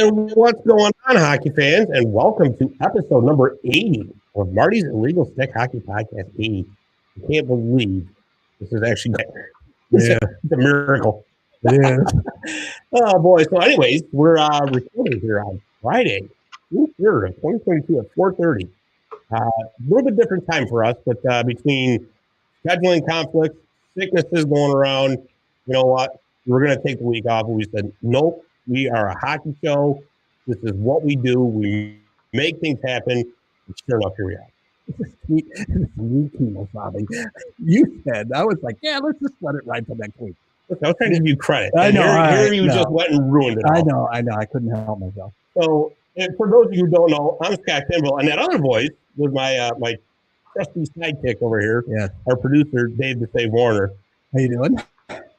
And what's going on, hockey fans? And welcome to episode number 80 of Marty's Illegal Stick Hockey Podcast 80. I can't believe this is actually it's a miracle. Yeah. Oh, boy. So anyways, we're recording here on Friday, June 3rd of 2022 at 4:30. A little bit different time for us, but between scheduling conflicts, sicknesses going around, you know what? We're going to take the week off. We said, nope, we are a hockey show. This is what we do. We make things happen. And sure enough, here we are. You said, I was like, yeah, let's just let it ride till next week. Look, I was trying to give you credit. I know. Here you just went and ruined it all. I know. I couldn't help myself. So, and for those of you who don't know, I'm Scott Kimball, and that other voice was my my trusty sidekick over here. Yeah. Our producer, Dave the Save Warner. How you doing?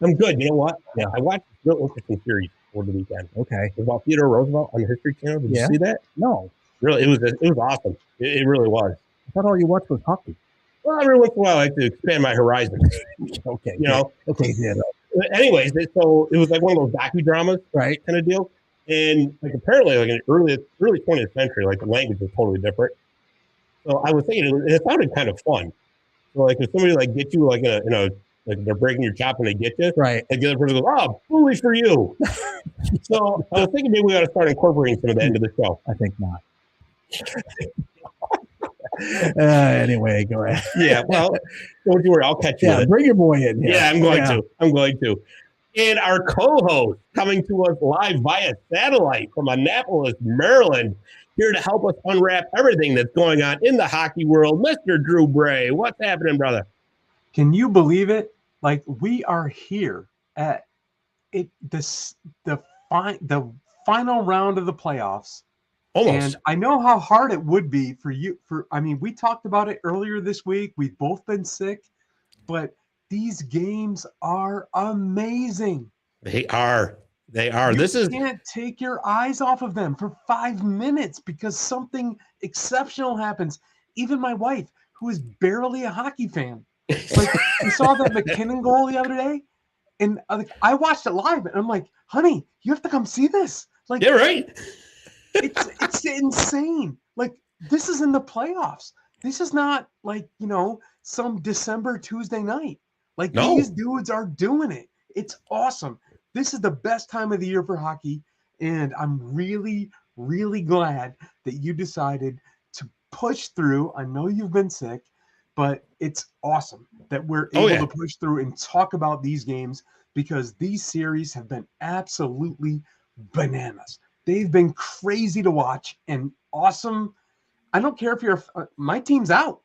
I'm good. You know what? Yeah, I watched a real interesting series over the weekend. Okay. It was about Theodore Roosevelt on the History Channel. Did you see that? No. Really, it was awesome. It really was. I thought all you watched was hockey. Well, every once in a while, I like to expand my horizons. Okay. You know? Okay, yeah. Anyways, so it was like one of those docudramas, right, kind of deal. And like apparently, like in the early 20th century, like the language was totally different. So I was thinking it sounded kind of fun. So like if somebody like gets you like in a like they're breaking your chop and they get you, right? Like the other person goes, "Oh, bully for you." So I was thinking maybe we ought to start incorporating some of that into the show. I think not. Anyway, go ahead. Yeah, well, don't you worry, I'll catch you. Yeah, bring your boy in. Yeah, I'm going to. And our co-host coming to us live via satellite from Annapolis, Maryland, here to help us unwrap everything that's going on in the hockey world, Mr. Drew Bray. What's happening, brother? Can you believe it? Like we are here at it. The final round of the playoffs. Almost. And I know how hard it would be for you. We talked about it earlier this week. We've both been sick, but these games are amazing. They are. You can't take your eyes off of them for 5 minutes because something exceptional happens. Even my wife, who is barely a hockey fan, like you saw that McKinnon goal the other day, and I watched it live, and I'm like, honey, you have to come see this. Like, yeah, right. It's insane. Like this is in the playoffs. This is not like, some December Tuesday night. Like These dudes are doing it. It's awesome. This is the best time of the year for hockey. And I'm really, really glad that you decided to push through. I know you've been sick, but it's awesome that we're able to push through and talk about these games because these series have been absolutely bananas. They've been crazy to watch and awesome. I don't care if you're my team's out.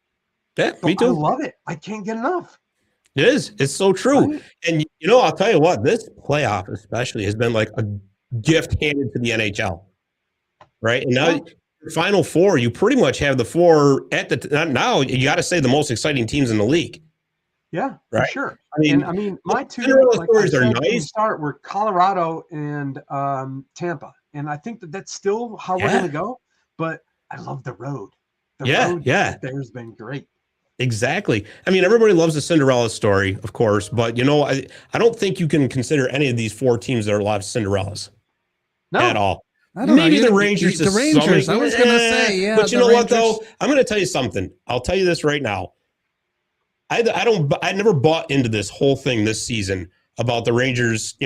Yeah, me too. I love it. I can't get enough. It is. It's so true. Right. And I'll tell you what, this playoff especially has been like a gift handed to the NHL. Right? And now Final Four, you pretty much have the four now you got to say the most exciting teams in the league. Yeah, right? For sure. I mean, my two stories are nice. Start were Colorado and Tampa. And I think that's still how we're going to go. But I love the road. The road there's been great. Exactly. I mean, everybody loves the Cinderella story, of course. But, I don't think you can consider any of these four teams that are a lot of Cinderellas at all. I don't Maybe know. the Rangers. The Rangers. I was going to say, yeah. But you know what, though? I'm going to tell you something. I'll tell you this right now. I never bought into this whole thing this season about the Rangers,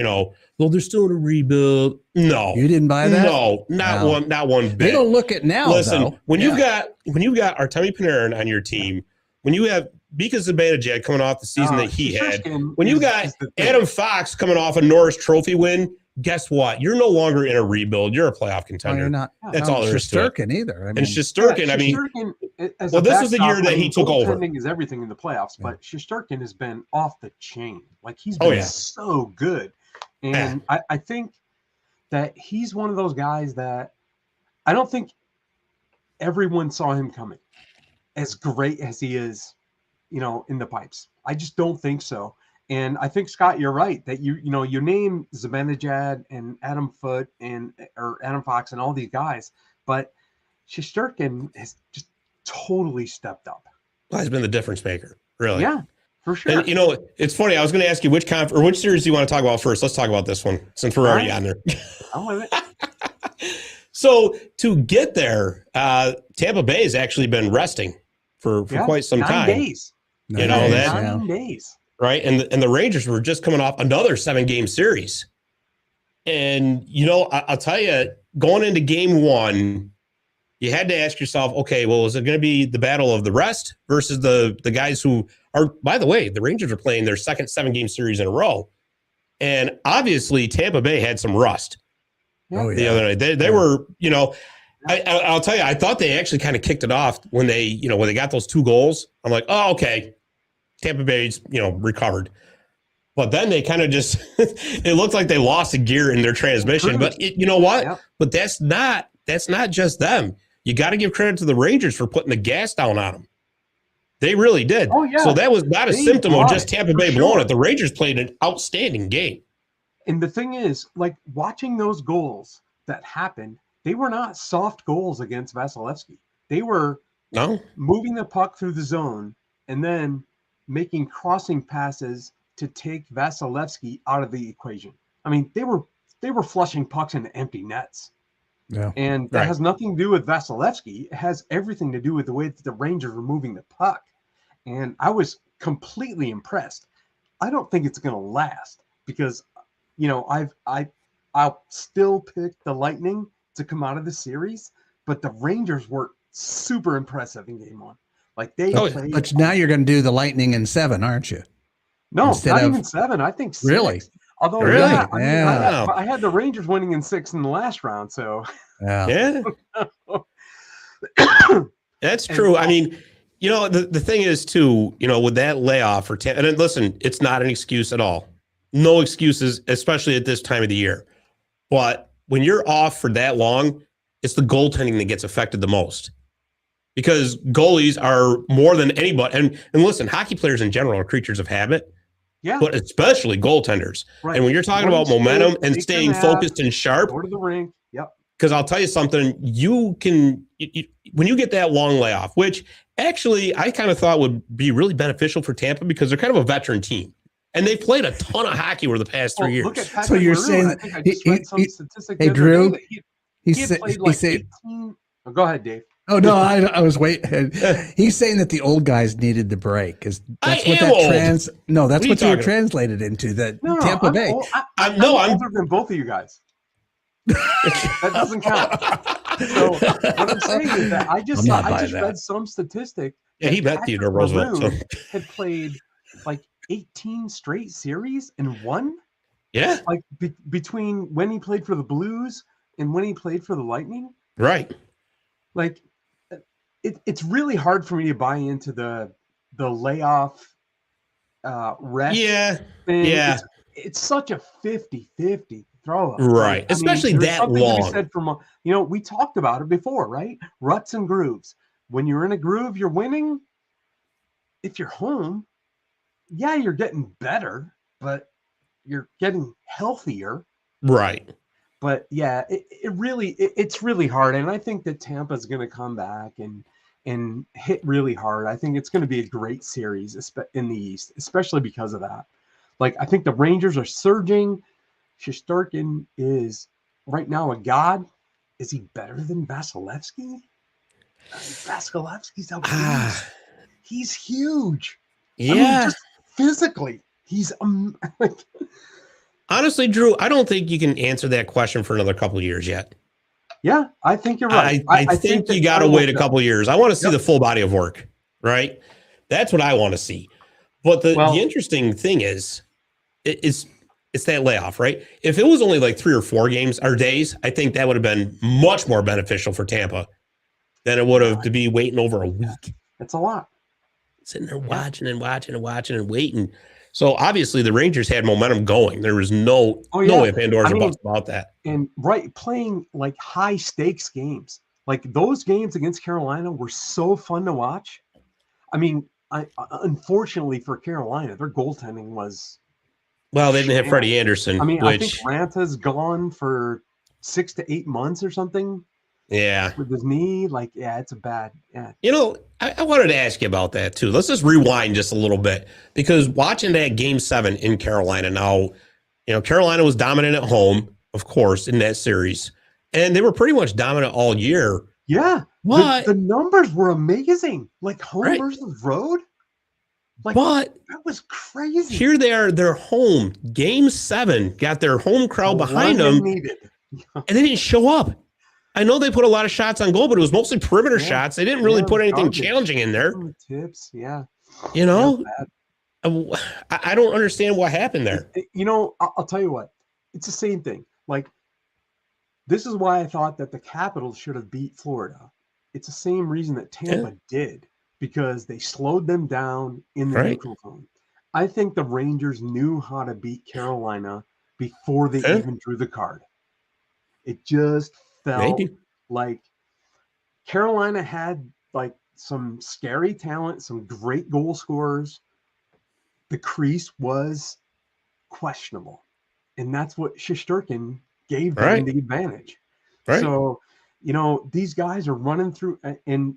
well, they're still in a rebuild. No. You didn't buy that? No, not one bit. They don't look it now. Listen, though. when you've got Artemi Panarin on your team, when you have Mika Zibanejad coming off the season that he had, when you got Adam Fox coming off a Norris Trophy win, guess what? You're no longer in a rebuild. You're a playoff contender. You're not. That's all there is to it. Shesterkin either. And Shesterkin, this was the year that he took over. Goaltending is everything in the playoffs, but Shesterkin has been off the chain. Like he's been so good. And I think that he's one of those guys that I don't think everyone saw him coming as great as he is, in the pipes. I just don't think so. And I think, Scott, you're right that you name Zibanejad and Adam Fox and all these guys, but Shesterkin has just totally stepped up. Well, he's been the difference maker, really. Yeah, for sure. And it's funny. I was going to ask you which series do you want to talk about first. Let's talk about this one since we're already on there. I'm with it. So to get there, Tampa Bay has actually been resting for quite some 9 time. days. You know that, 9 days. right? And the Rangers were just coming off another 7-game series. And, you know, I'll tell you, going into game 1, you had to ask yourself, okay, well, is it going to be the battle of the rest versus the guys who are, by the way, the Rangers are playing their second 7-game series in a row. And obviously Tampa Bay had some rust the other night. They were, you know, I'll tell you, I thought they actually kind of kicked it off when they got those 2 goals. I'm like, oh, okay, Tampa Bay's, recovered. But then they kind of just, it looked like they lost a gear in their transmission. But you know what? Yep. But that's not just them. You got to give credit to the Rangers for putting the gas down on them. They really did. Oh, yeah. So that was not a symptom of just Tampa Bay blowing it. The Rangers played an outstanding game. And the thing is, like, watching those goals that happened, they were not soft goals against Vasilevsky. They were moving the puck through the zone and then making crossing passes to take Vasilevsky out of the equation. I mean, they were flushing pucks into empty nets. Yeah. And that has nothing to do with Vasilevsky. It has everything to do with the way that the Rangers were moving the puck. And I was completely impressed. I don't think it's going to last because, I'll still pick the Lightning to come out of the series, but the Rangers were super impressive in game 1. Like they played. But now you're going to do the Lightning in 7, aren't you? No, not even 7. I think 6. Really? Although, I had the Rangers winning in 6 in the last round. So, yeah. That's true. I mean, the thing is, too, with that layoff for and then, listen, it's not an excuse at all. No excuses, especially at this time of the year. But when you're off for that long, it's the goaltending that gets affected the most. Because goalies are more than anybody. And listen, hockey players in general are creatures of habit. Yeah. But especially goaltenders. Right. And when you're talking about momentum and staying focused and sharp. Go to the rink. Yep. Because I'll tell you something, when you get that long layoff, which actually I kind of thought would be really beneficial for Tampa because they're kind of a veteran team. And they've played a ton of hockey over the past 3 years. Look at so you're saying that I just read some statistic. Hey, Drew, he had played like 18. Oh, go ahead, Dave. Oh, no, I was waiting. He's saying that the old guys needed the break. That's what you were translated into, that Tampa Bay. I'm older than both of you guys. That doesn't count. So what I'm saying is that I just read some statistic. Yeah, he met Theodore Roosevelt. So. Had played like 18 straight series and won. Yeah. Like between when he played for the Blues and when he played for the Lightning. Right. Like it's really hard for me to buy into the layoff rest thing. Yeah. It's such a 50-50 throw up. Right. Especially that long. We said we talked about it before, right? Ruts and grooves. When you're in a groove, you're winning. If you're home, you're getting better, but you're getting healthier. Right. But it's really hard. And I think that Tampa's going to come back and hit really hard. I think it's going to be a great series in the East, especially because of that. Like, I think the Rangers are surging. Shesterkin is right now a god. Is he better than Vasilevsky? Vasilevsky's out. He's huge. Yeah. I mean, just physically, he's honestly, Drew, I don't think you can answer that question for another couple of years yet. Yeah, I think you're right. I think you got to wait a couple of years. I want to see the full body of work, right? That's what I want to see. But the interesting thing is it's that layoff, right? If it was only like 3 or 4 games or days, I think that would have been much more beneficial for Tampa than it would have to be waiting over a week. That's a lot. Sitting there watching and waiting. So obviously the Rangers had momentum going. There was no if and or buts about that. And playing like high stakes games, like those games against Carolina were so fun to watch. I mean, unfortunately for Carolina, their goaltending was. Well, they didn't have Freddie Anderson. I mean, I think Ranta's gone for 6 to 8 months or something. Yeah. With his knee, it's a bad. Yeah. I wanted to ask you about that too. Let's just rewind just a little bit because watching that Game 7 in Carolina now, Carolina was dominant at home, of course, in that series. and they were pretty much dominant all year. Yeah, but the numbers were amazing. Like home right. versus road. Like, but that was crazy. Here they are, they're home. Game 7 got their home crowd behind them, needed. and they didn't show up. I know they put a lot of shots on goal, but it was mostly perimeter shots. They didn't really put anything challenging in there. Tips, yeah. You know, I don't understand what happened there. You know, I'll tell you what. It's the same thing. Like, this is why I thought that the Capitals should have beat Florida. It's the same reason that Tampa did, because they slowed them down in the neutral zone. I think the Rangers knew how to beat Carolina before they even drew the card. It just felt like Carolina had like some scary talent, some great goal scorers. The crease was questionable, and that's what Shesterkin gave them the advantage. So, you know, these guys are running through, and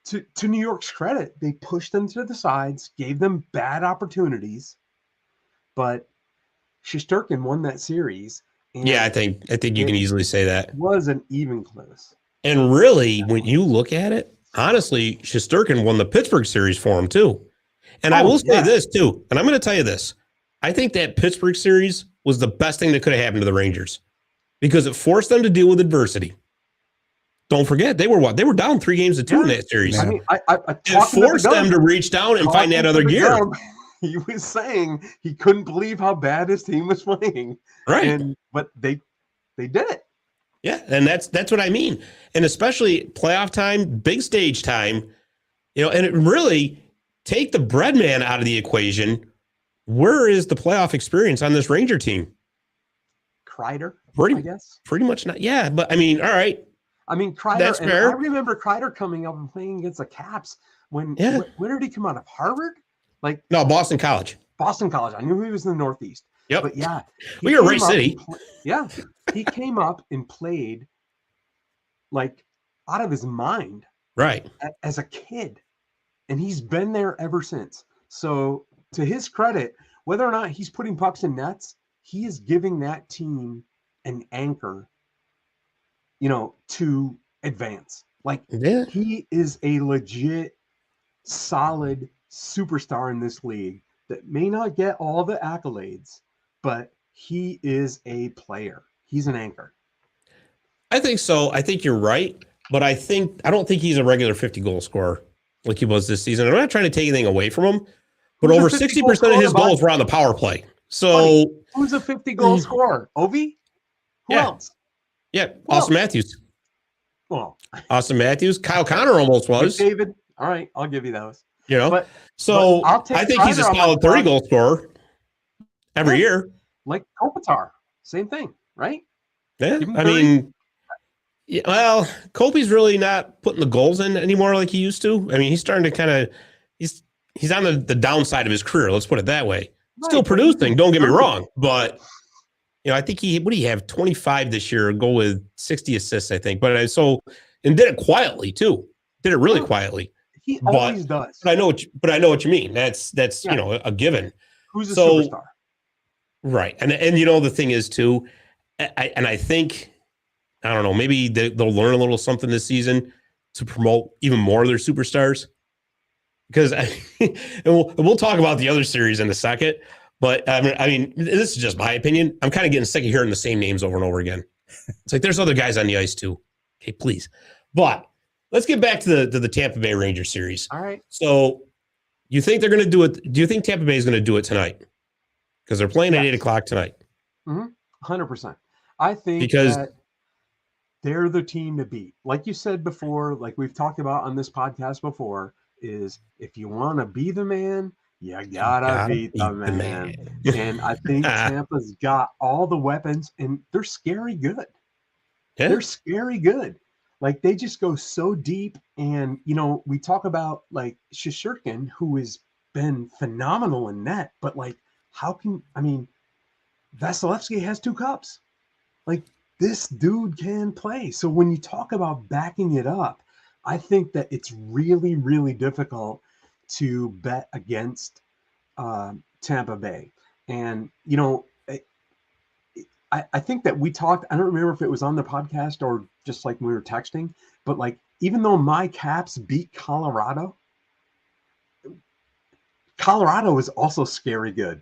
to New York's credit, they pushed them to the sides, gave them bad opportunities, but Shesterkin won that series. And I think you can easily say that. It was an even close. And really, when you look at it, honestly, Shesterkin won the Pittsburgh series for him too. And I will say this too, and I'm going to tell you this. I think that Pittsburgh series was the best thing that could have happened to the Rangers, because it forced them to deal with adversity. Don't forget, they were down 3-2 in that series. I mean, it forced them to reach down and find that other gear. He was saying he couldn't believe how bad his team was playing. But they did it. Yeah, and that's what I mean. And especially playoff time, big stage time, you know, and it really take the bread man out of the equation. Where is the playoff experience on this Ranger team? Kreider, I guess. Pretty much not. Yeah, but I mean, all right. I mean, Kreider. That's fair. I remember Kreider coming up and playing against the Caps when did he come out of? Harvard? No, Boston College. Boston College. I knew he was in the Northeast. Yep. But yeah, we were Ray City. He came up and played like out of his mind, right, as a kid, and he's been there ever since. So, to his credit, whether or not he's putting pucks in nets, he is giving that team an anchor, you know, to advance. Like, he is a legit, solid superstar in this league that may not get all the accolades, but he is a player. He's an anchor. I think so. I think you're right, but I don't think he's a regular 50 goal scorer like he was this season. I'm not trying to take anything away from him, but over 60% of his goals were on the power play. So who's a 50 goal scorer? Ovi? Who else? Yeah, Austin Matthews. Well, Austin Matthews. Kyle Connor almost was. David. All right, I'll give you those. You know, but I think he's a solid 30 goal scorer every year. Like Kopitar, same thing, right? Yeah, I mean, well, Kobe's really not putting the goals in anymore like he used to. I mean, he's starting to kind of he's on the downside of his career. Let's put it that way. Still producing, don't get me wrong, but you know, I think what do you have? 25 this year, go with 60 assists, I think. But and did it quietly too. Did it really quietly. He always does. But I know what you mean. That's you know, a given. Who's a superstar? Right. And you know, the thing is too, I think, I don't know, maybe they'll learn a little something this season to promote even more of their superstars. Because and we'll talk about the other series in a second. But I mean, this is just my opinion. I'm kind of getting sick of hearing the same names over and over again. It's like there's other guys on the ice too. Okay, please. But let's get back to the Tampa Bay Rangers series. All right. So you think they're going to do it? Do you think Tampa Bay is going to do it tonight? Because they're playing at 8:00 tonight. 100%. I think that they're the team to beat. Like you said before, like we've talked about on this podcast before, is if you want to be the man, you gotta beat the man. And I think Tampa's got all the weapons, and they're scary good. Yeah. They're scary good. Like, they just go so deep. And, you know, we talk about, like, Shesterkin, who has been phenomenal in net. But, like, Vasilevsky has 2 cups. Like, this dude can play. So when you talk about backing it up, I think that it's really, really difficult to bet against Tampa Bay. And, you know, I think that we talked, I don't remember if it was on the podcast or just like when we were texting, but like, even though my Caps beat Colorado is also scary good.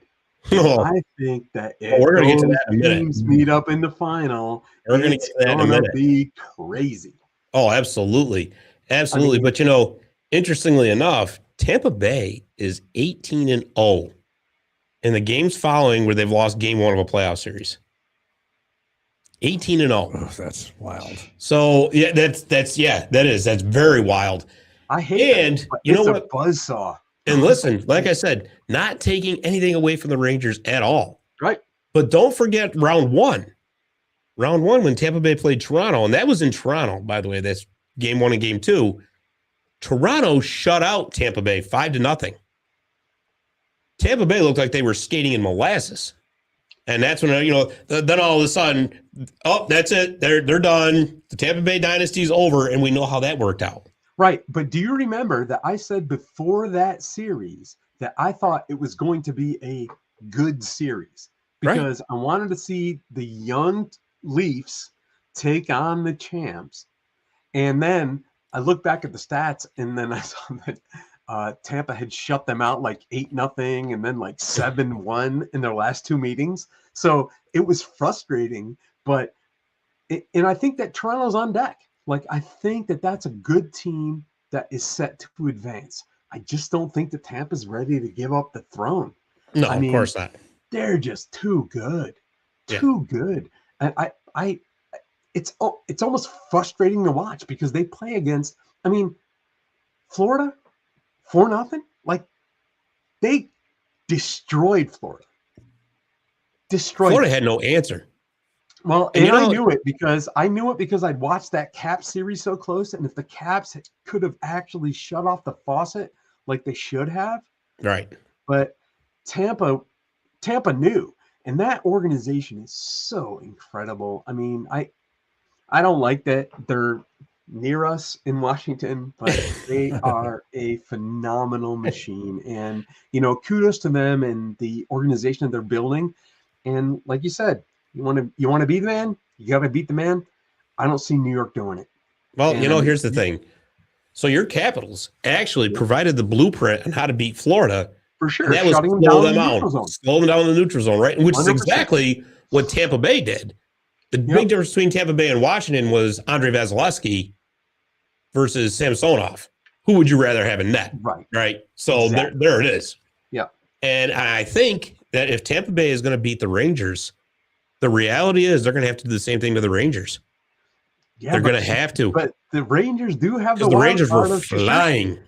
I think that if we're going to get to those that in a minute. teams meet up in the final, We're going to get to that in a minute. Be crazy. Oh, absolutely. Absolutely. I mean, but, you know, interestingly enough, Tampa Bay is 18-0 in the games following where they've lost game one of a playoff series. 18-0. Oh, that's wild. So, yeah, that is. That's very wild. I hate that, you know what? Buzzsaw. And listen, like I said, not taking anything away from the Rangers at all. Right. But don't forget round one. Round one when Tampa Bay played Toronto, and that was in Toronto, by the way. That's game one and game two. Toronto shut out Tampa Bay 5-0. Tampa Bay looked like they were skating in molasses. And that's when, you know, then all of a sudden, oh, that's it. They're done. The Tampa Bay dynasty's over, and we know how that worked out. Right. But do you remember that I said before that series that I thought it was going to be a good series? Because I wanted to see the young Leafs take on the champs. And then I looked back at the stats, and then I saw that Tampa had shut them out like 8-0 and then like 7-1 in their last two meetings. So it was frustrating, but and I think that Toronto's on deck. Like, I think that that's a good team that is set to advance. I just don't think that Tampa's ready to give up the throne. No, of course not. They're just too good. Too good. And it's almost frustrating to watch because they play against, I mean, Florida, 4-0. Like, they destroyed Florida. Florida had no answer. Well, and I knew it because I'd watched that Caps series so close. And if the Caps could have actually shut off the faucet like they should have. Right. But Tampa knew. And that organization is so incredible. I mean, I don't like that they're near us in Washington, but they are a phenomenal machine. And, you know, kudos to them and the organization that they're building. And like you said, you want to be the man, you got to beat the man. I don't see New York doing it. Well, and, you know, here's the thing. So your Capitals actually provided the blueprint on how to beat Florida. For sure. And that was slow them out, slow them down in the neutral zone, right? Which 100%. Is exactly what Tampa Bay did. The big difference between Tampa Bay and Washington was Andrei Vasilevsky versus Samsonov. Who would you rather have in net? Right. So there it is. Yeah. And I think that if Tampa Bay is going to beat the Rangers, the reality is they're going to have to do the same thing to the Rangers. Yeah, they're going to have to. But the Rangers do have the Rangers were flying.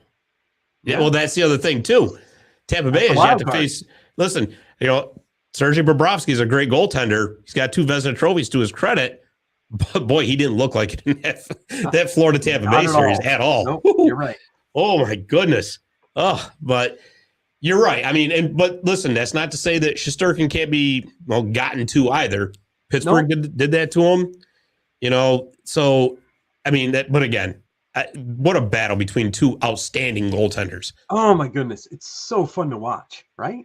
Yeah, well, that's the other thing too. Tampa Bay has yet to face. Listen, you know, Sergei Bobrovsky is a great goaltender. He's got 2 Vezina trophies to his credit, but boy, he didn't look like it in that Florida Tampa Bay series at all. Nope, you're right. Oh my goodness. Oh, but you're right. I mean, but listen, that's not to say that Shesterkin can't be gotten to either. Pittsburgh did that to him, you know. So, I mean, but again, what a battle between 2 outstanding goaltenders. Oh my goodness, it's so fun to watch, right?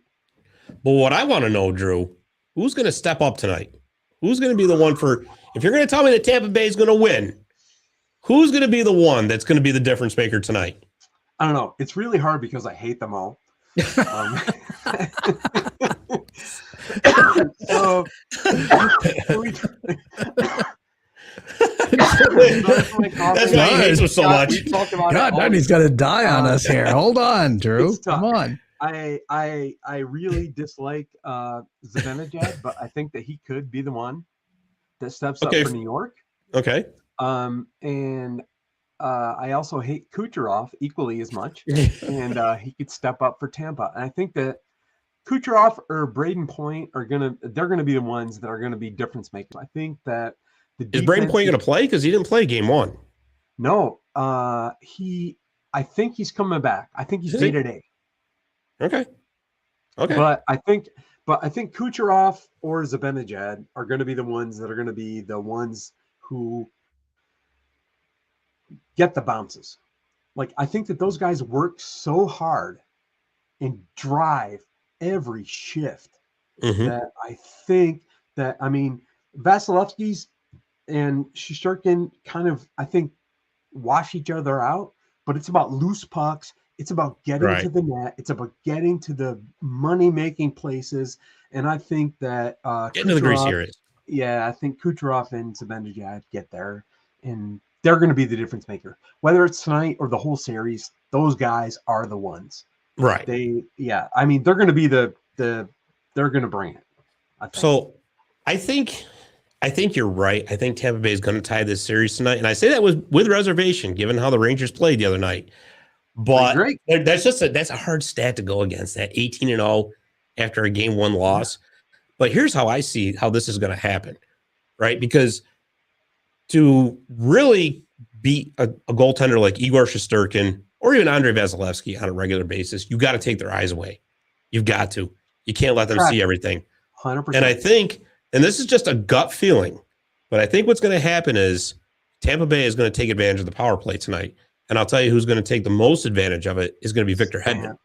But what I want to know, Drew, who's going to step up tonight? Who's going to be the one if you're going to tell me that Tampa Bay is going to win, who's going to be the one that's going to be the difference maker tonight? I don't know. It's really hard because I hate them all. So, that's why he hates him so much. God, he's got to die on us here. Hold on, Drew. Come on. I really dislike Zibanejad, but I think that he could be the one that steps up for New York. Okay. And I also hate Kucherov equally as much, and he could step up for Tampa. And I think that Kucherov or Braden Point they're gonna be the ones that are gonna be difference makers. I think that is Braden Point gonna play because he didn't play game 1? No, I think he's coming back. I think he's day-to-day. Okay. But I think Kucherov or Zibanejad are going to be the ones that are going to be the ones who get the bounces. Like, I think that those guys work so hard and drive every shift that I think that, I mean, Vasilevsky's and Shesterkin kind of, I think, wash each other out, but it's about loose pucks. It's about getting to the net. It's about getting to the money-making places. And I think that getting to the greasy areas. Yeah, I think Kucherov and Zibanejad get there, and they're going to be the difference maker. Whether it's tonight or the whole series, those guys are the ones. Right. I mean, they're going to be they're going to bring it. So I think you're right. I think Tampa Bay is going to tie this series tonight. And I say that with reservation, given how the Rangers played the other night. But that's a hard stat to go against, that 18-0 after a game 1 loss. But here's how I see how this is going to happen, right? Because to really beat a goaltender like Igor Shesterkin or even Andrei Vasilevsky on a regular basis, you got to take their eyes away. You've got to. You can't let them see everything. 100%. And I think, and this is just a gut feeling, but I think what's going to happen is Tampa Bay is going to take advantage of the power play tonight. And I'll tell you who's going to take the most advantage of it is going to be Victor Hedman.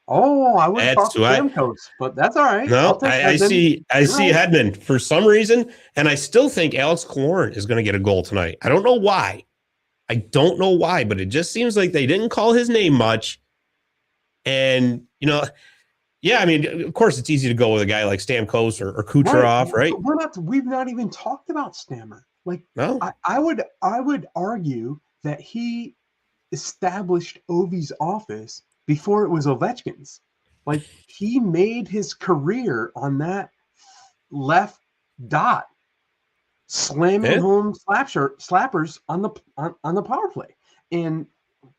Oh, I would talk to Stamkos, but that's all right. No, I see Hedman for some reason, and I still think Alex Killorn is going to get a goal tonight. I don't know why. But it just seems like they didn't call his name much. And, yeah, I mean, of course, it's easy to go with a guy like Stamkos or Kucherov, right? We've not even talked about Stammer. Like, no, I would argue that he established Ovi's office before it was Ovechkin's. Like, he made his career on that left dot, slamming home slappers on the power play. And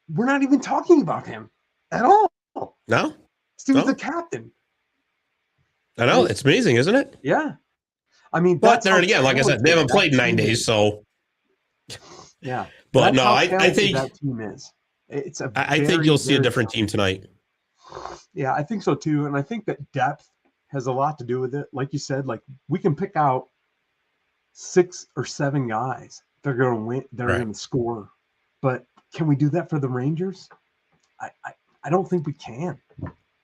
we're not even talking about him at all. No. He was the captain. I know. It's amazing, isn't it? Yeah. I mean, but there again, like I said, they haven't played 9 days, so. Yeah. But no, I think that team is. I think you'll see a different team tonight. Yeah, I think so too. And I think that depth has a lot to do with it. Like you said, like we can pick out 6 or 7 guys that are going to win, that are going to score. But can we do that for the Rangers? I don't think we can.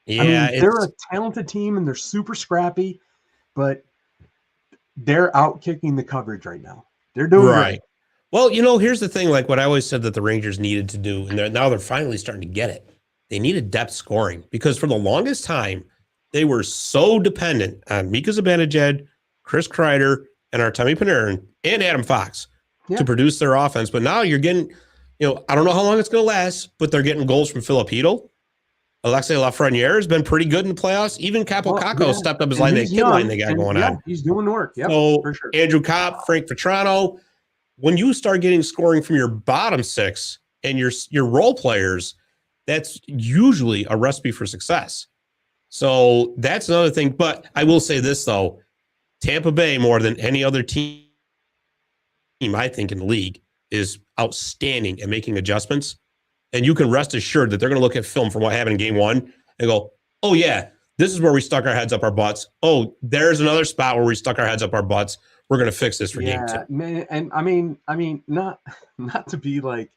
Yeah, I mean, they're a talented team and they're super scrappy, but they're out kicking the coverage right now. They're doing great. Well, here's the thing, like what I always said that the Rangers needed to do, and now they're finally starting to get it. They needed depth scoring because for the longest time, they were so dependent on Mika Zibanejad, Chris Kreider, and Artemi Panarin, and Adam Fox to produce their offense. But now you're getting, I don't know how long it's going to last, but they're getting goals from Filipino. Alexei Lafreniere has been pretty good in the playoffs. Even Capo Caco stepped up his line. That kid line they got going on. He's doing work. Yeah, so for sure. Andrew Kopp, Frank Vetrano. When you start getting scoring from your bottom 6 and your role players, that's usually a recipe for success. So that's another thing. But I will say this, though. Tampa Bay, more than any other team, I think, in the league, is outstanding at making adjustments. And you can rest assured that they're going to look at film from what happened in game 1 and go, oh, yeah, this is where we stuck our heads up our butts. Oh, there's another spot where we stuck our heads up our butts. We're going to fix this for game 2. Man, and I mean, not to be like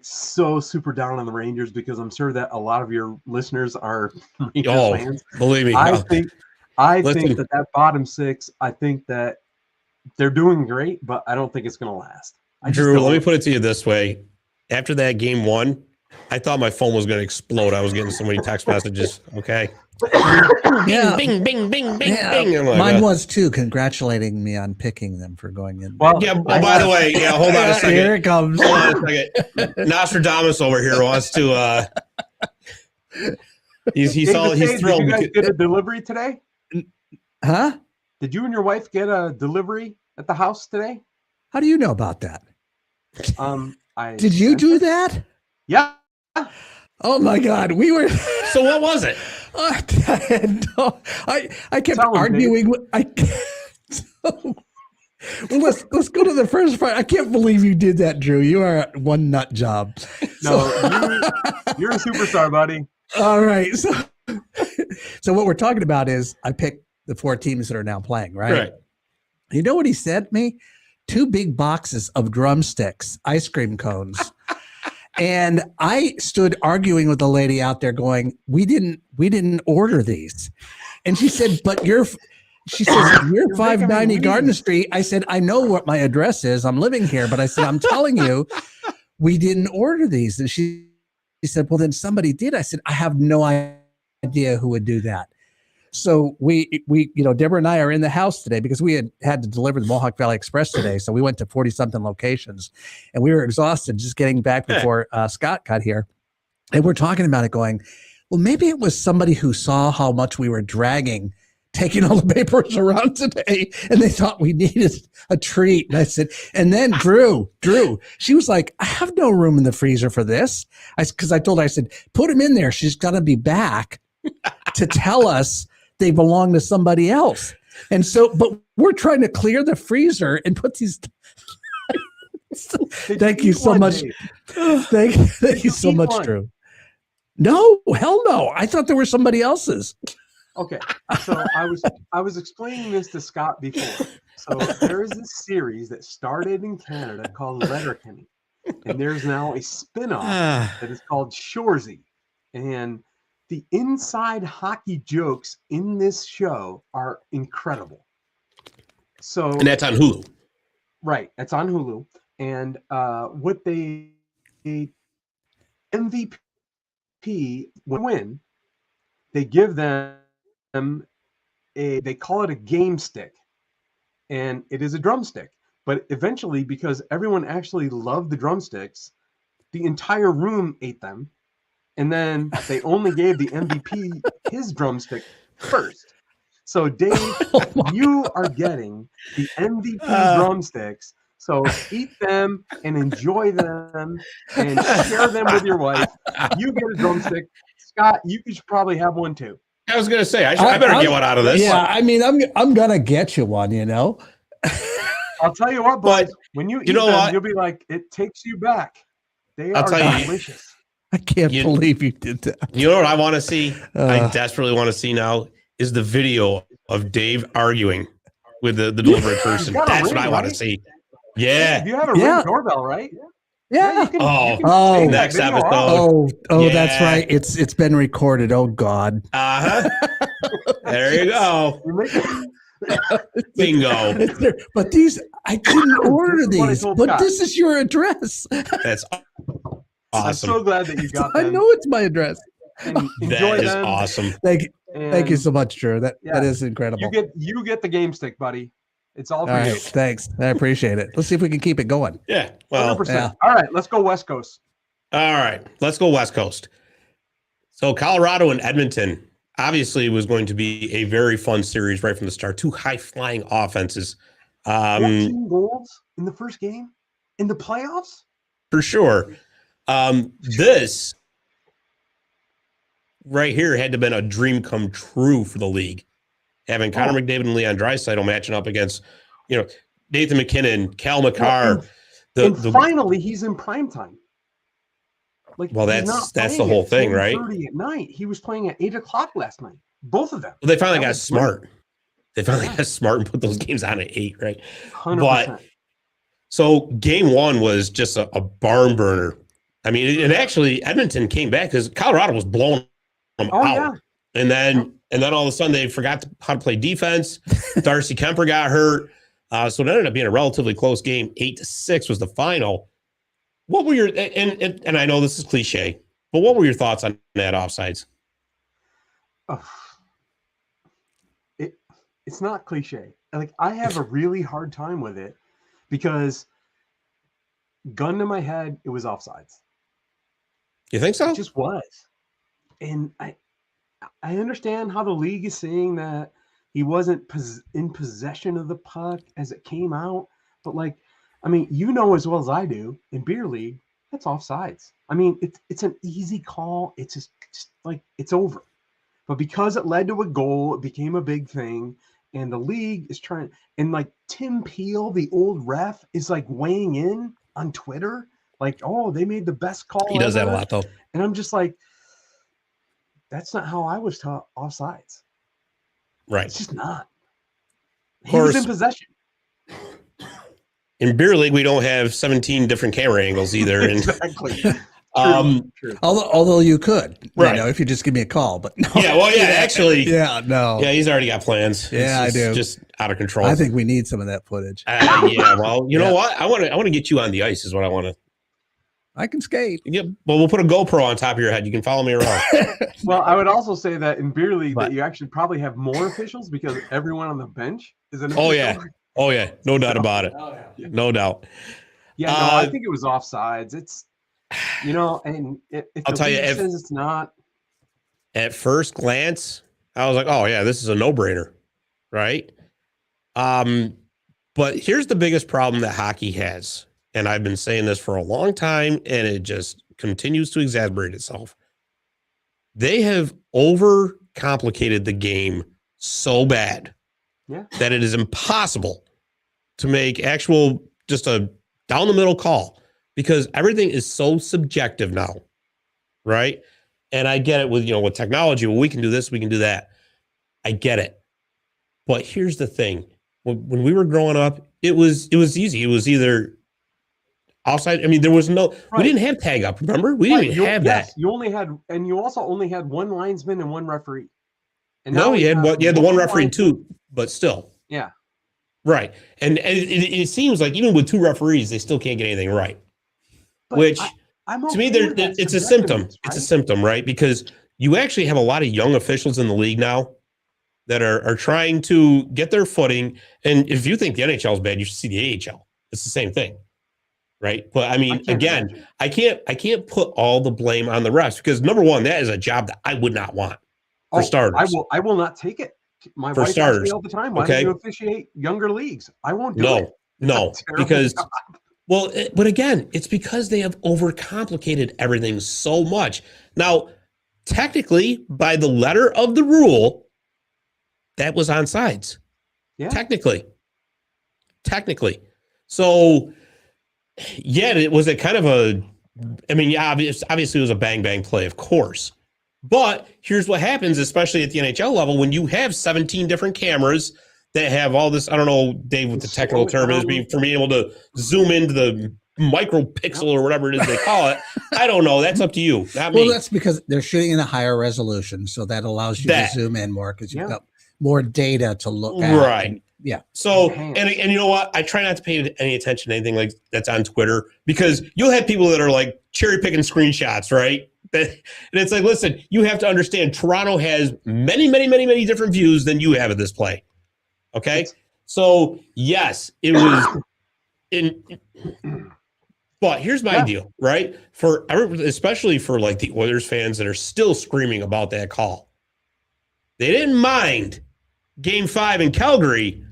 so super down on the Rangers, because I'm sure that a lot of your listeners are Rangers fans. Believe me. I think that bottom 6, I think that they're doing great, but I don't think it's going to last. Drew, let me put it to you this way. After that game 1, I thought my phone was going to explode. I was getting so many text messages. Okay. Bing, bing, bing, bing, bing. Like, mine was too, congratulating me on picking them for going in. Well, yeah. By the way, hold on a second. Here it comes. Hold on a second. Nostradamus over here wants to. He's thrilled. Did you guys get a delivery today? Huh? Did you and your wife get a delivery at the house today? How do you know about that? Did you do that? Yeah. Oh my God, we were. So what was it? I kept arguing. Well, let's go to the first part. I can't believe you did that, Drew. You are one nut job. No, you're a superstar, buddy. All right. So what we're talking about is I picked the 4 teams that are now playing, right? Right. You know what he sent me? 2 big boxes of drumsticks, ice cream cones. And I stood arguing with the lady out there going, we didn't order these. And she said, but She says, you're 590 Gardner Street. I said, I know what my address is. I'm living here. But I said, I'm telling you, we didn't order these. And she said, well, then somebody did. I said, I have no idea who would do that. So we, Deborah and I are in the house today because we had to deliver the Mohawk Valley Express today. So we went to 40 something locations and we were exhausted just getting back before Scott got here. And we're talking about it going, well, maybe it was somebody who saw how much we were dragging, taking all the papers around today. And they thought we needed a treat. And I said, and then Drew, she was like, I have no room in the freezer for this. Cause I told her, I said, put them in there. She's going to be back to tell us they belong to somebody else. And so, but we're trying to clear the freezer and put these. Thank you so much. Thank you so much, Drew. No, hell no. I thought there were somebody else's. Okay. So I was explaining this to Scott before. So there is this series that started in Canada called Letterkenny. And there's now a spinoff that is called Shoresy. And the inside hockey jokes in this show are incredible. And that's on Hulu. Right. That's on Hulu. And what they MVP win, they give them they call it a game stick. And it is a drumstick. But eventually, because everyone actually loved the drumsticks, the entire room ate them. And then they only gave the MVP his drumstick first. So, Dave, you are getting the MVP drumsticks. So eat them and enjoy them and share them with your wife. You get a drumstick. Scott, you should probably have one too. I was going to say, I better get one out of this. Yeah, I mean, I'm going to get you one, I'll tell you what, boys, when you eat them, you'll be like, it takes you back. They are delicious. I can't believe you did that. You know what I want to see? I desperately want to see now is the video of Dave arguing with the delivery person. That's what I want to see. Yeah. You have a Ring doorbell, right? Yeah. You can next episode. That's right. It's been recorded. Oh God. There you go. Bingo. But these, I couldn't order these. But this is your address. That's awesome. I'm so glad that you got them. I know it's my address. That is awesome. Thank you so much, Drew. That is incredible. You get the game stick, buddy. It's all for you. Thanks. I appreciate it. Let's see if we can keep it going. Yeah. Well, 100%. Yeah. All right. Let's go West Coast. All right. Let's go West Coast. So Colorado and Edmonton obviously was going to be a very fun series right from the start. Two high-flying offenses. 14 goals in the first game in the playoffs? For sure. This right here had to have been a dream come true for the league. Having Connor McDavid and Leon Draisaitl matching up against, Nathan McKinnon, Cal McCarr. Finally, he's in prime time. That's the whole thing, right? 10:30 at night. He was playing at 8:00 last night. Both of them. Well, they finally got smart. They finally got smart and put those games on at 8, right? 100%. But so game one was just a barn burner. I mean, and actually Edmonton came back because Colorado was blowing them out. Yeah. And then all of a sudden they forgot how to play defense. Darcy Kemper got hurt. So it ended up being a relatively close game. 8-6 was the final. What were your and I know this is cliche, but what were your thoughts on that offsides? It's not cliche. Like, I have a really hard time with it because gun to my head, it was offsides. You think so? It just was. And I understand how the league is saying that he wasn't in possession of the puck as it came out. But, as well as I do, in beer league, that's offsides. I mean, it's an easy call. It's just like it's over. But because it led to a goal, it became a big thing. And the league is trying, and Tim Peel, the old ref, is weighing in on Twitter. They made the best call. He does that a lot, though. And I'm just like, that's not how I was taught offsides. Right. It's just not. He was in possession. In beer league, we don't have 17 different camera angles either. Exactly. True. Although you could, Right. if you just give me a call, but no. Yeah, well, yeah, actually. Yeah, no. Yeah, he's already got plans. Yeah, I do. Just out of control. I think we need some of that footage. Yeah, well, you know what? I want to get you on the ice is what I want to. I can skate. Yeah, well, we'll put a GoPro on top of your head. You can follow me around. Well, I would also say that in beer league that you actually probably have more officials because everyone on the bench is an official. Oh yeah, no doubt about it. No doubt. Yeah, no, I think it was offsides. It's and if I'll tell you, says it's not. At first glance, I was like, oh yeah, this is a no-brainer, right? But here's the biggest problem that hockey has. And I've been saying this for a long time, and it just continues to exacerbate itself. They have overcomplicated the game so bad that it is impossible to make actual just a down the middle call because everything is so subjective now, right? And I get it with technology. Well, we can do this, we can do that. I get it. But here's the thing. When we were growing up, it was easy. It was either outside. I mean, there was we didn't have tag up. Remember, we didn't even have that. You also only had one linesman and one referee. And you had the one referee and two, but still. Yeah. Right. And it seems like even with two referees, they still can't get anything right. But which to me, it's a symptom. Right? It's a symptom, right? Because you actually have a lot of young officials in the league now that are trying to get their footing. And if you think the NHL is bad, you should see the AHL. It's the same thing. Right. But I mean, I can't put all the blame on the refs because number one, that is a job that I would not want for starters. I will not take it. My wife asks me all the time, why don't you officiate younger leagues? I won't do it. No, because but again, it's because they have overcomplicated everything so much. Now, technically, by the letter of the rule, that was onside. Yeah. Technically. So it was a kind of obviously it was a bang play, of course. But here's what happens, especially at the NHL level, when you have 17 different cameras that have all this, I don't know, Dave, what the technical term is, for being able to zoom into the micro pixel or whatever it is they call it. I don't know. That's up to you, not me. Well, that's because they're shooting in a higher resolution, so that allows you to zoom in more because you've got more data to look at. Right. So, and you know what? I try not to pay any attention to anything like that's on Twitter because you'll have people that are like cherry picking screenshots, right? And it's like, listen, you have to understand Toronto has many, many, many, many different views than you have of this play. Okay. So yes, it was but here's my deal, right? Especially for like the Oilers fans that are still screaming about that call. They didn't mind Game 5 in Calgary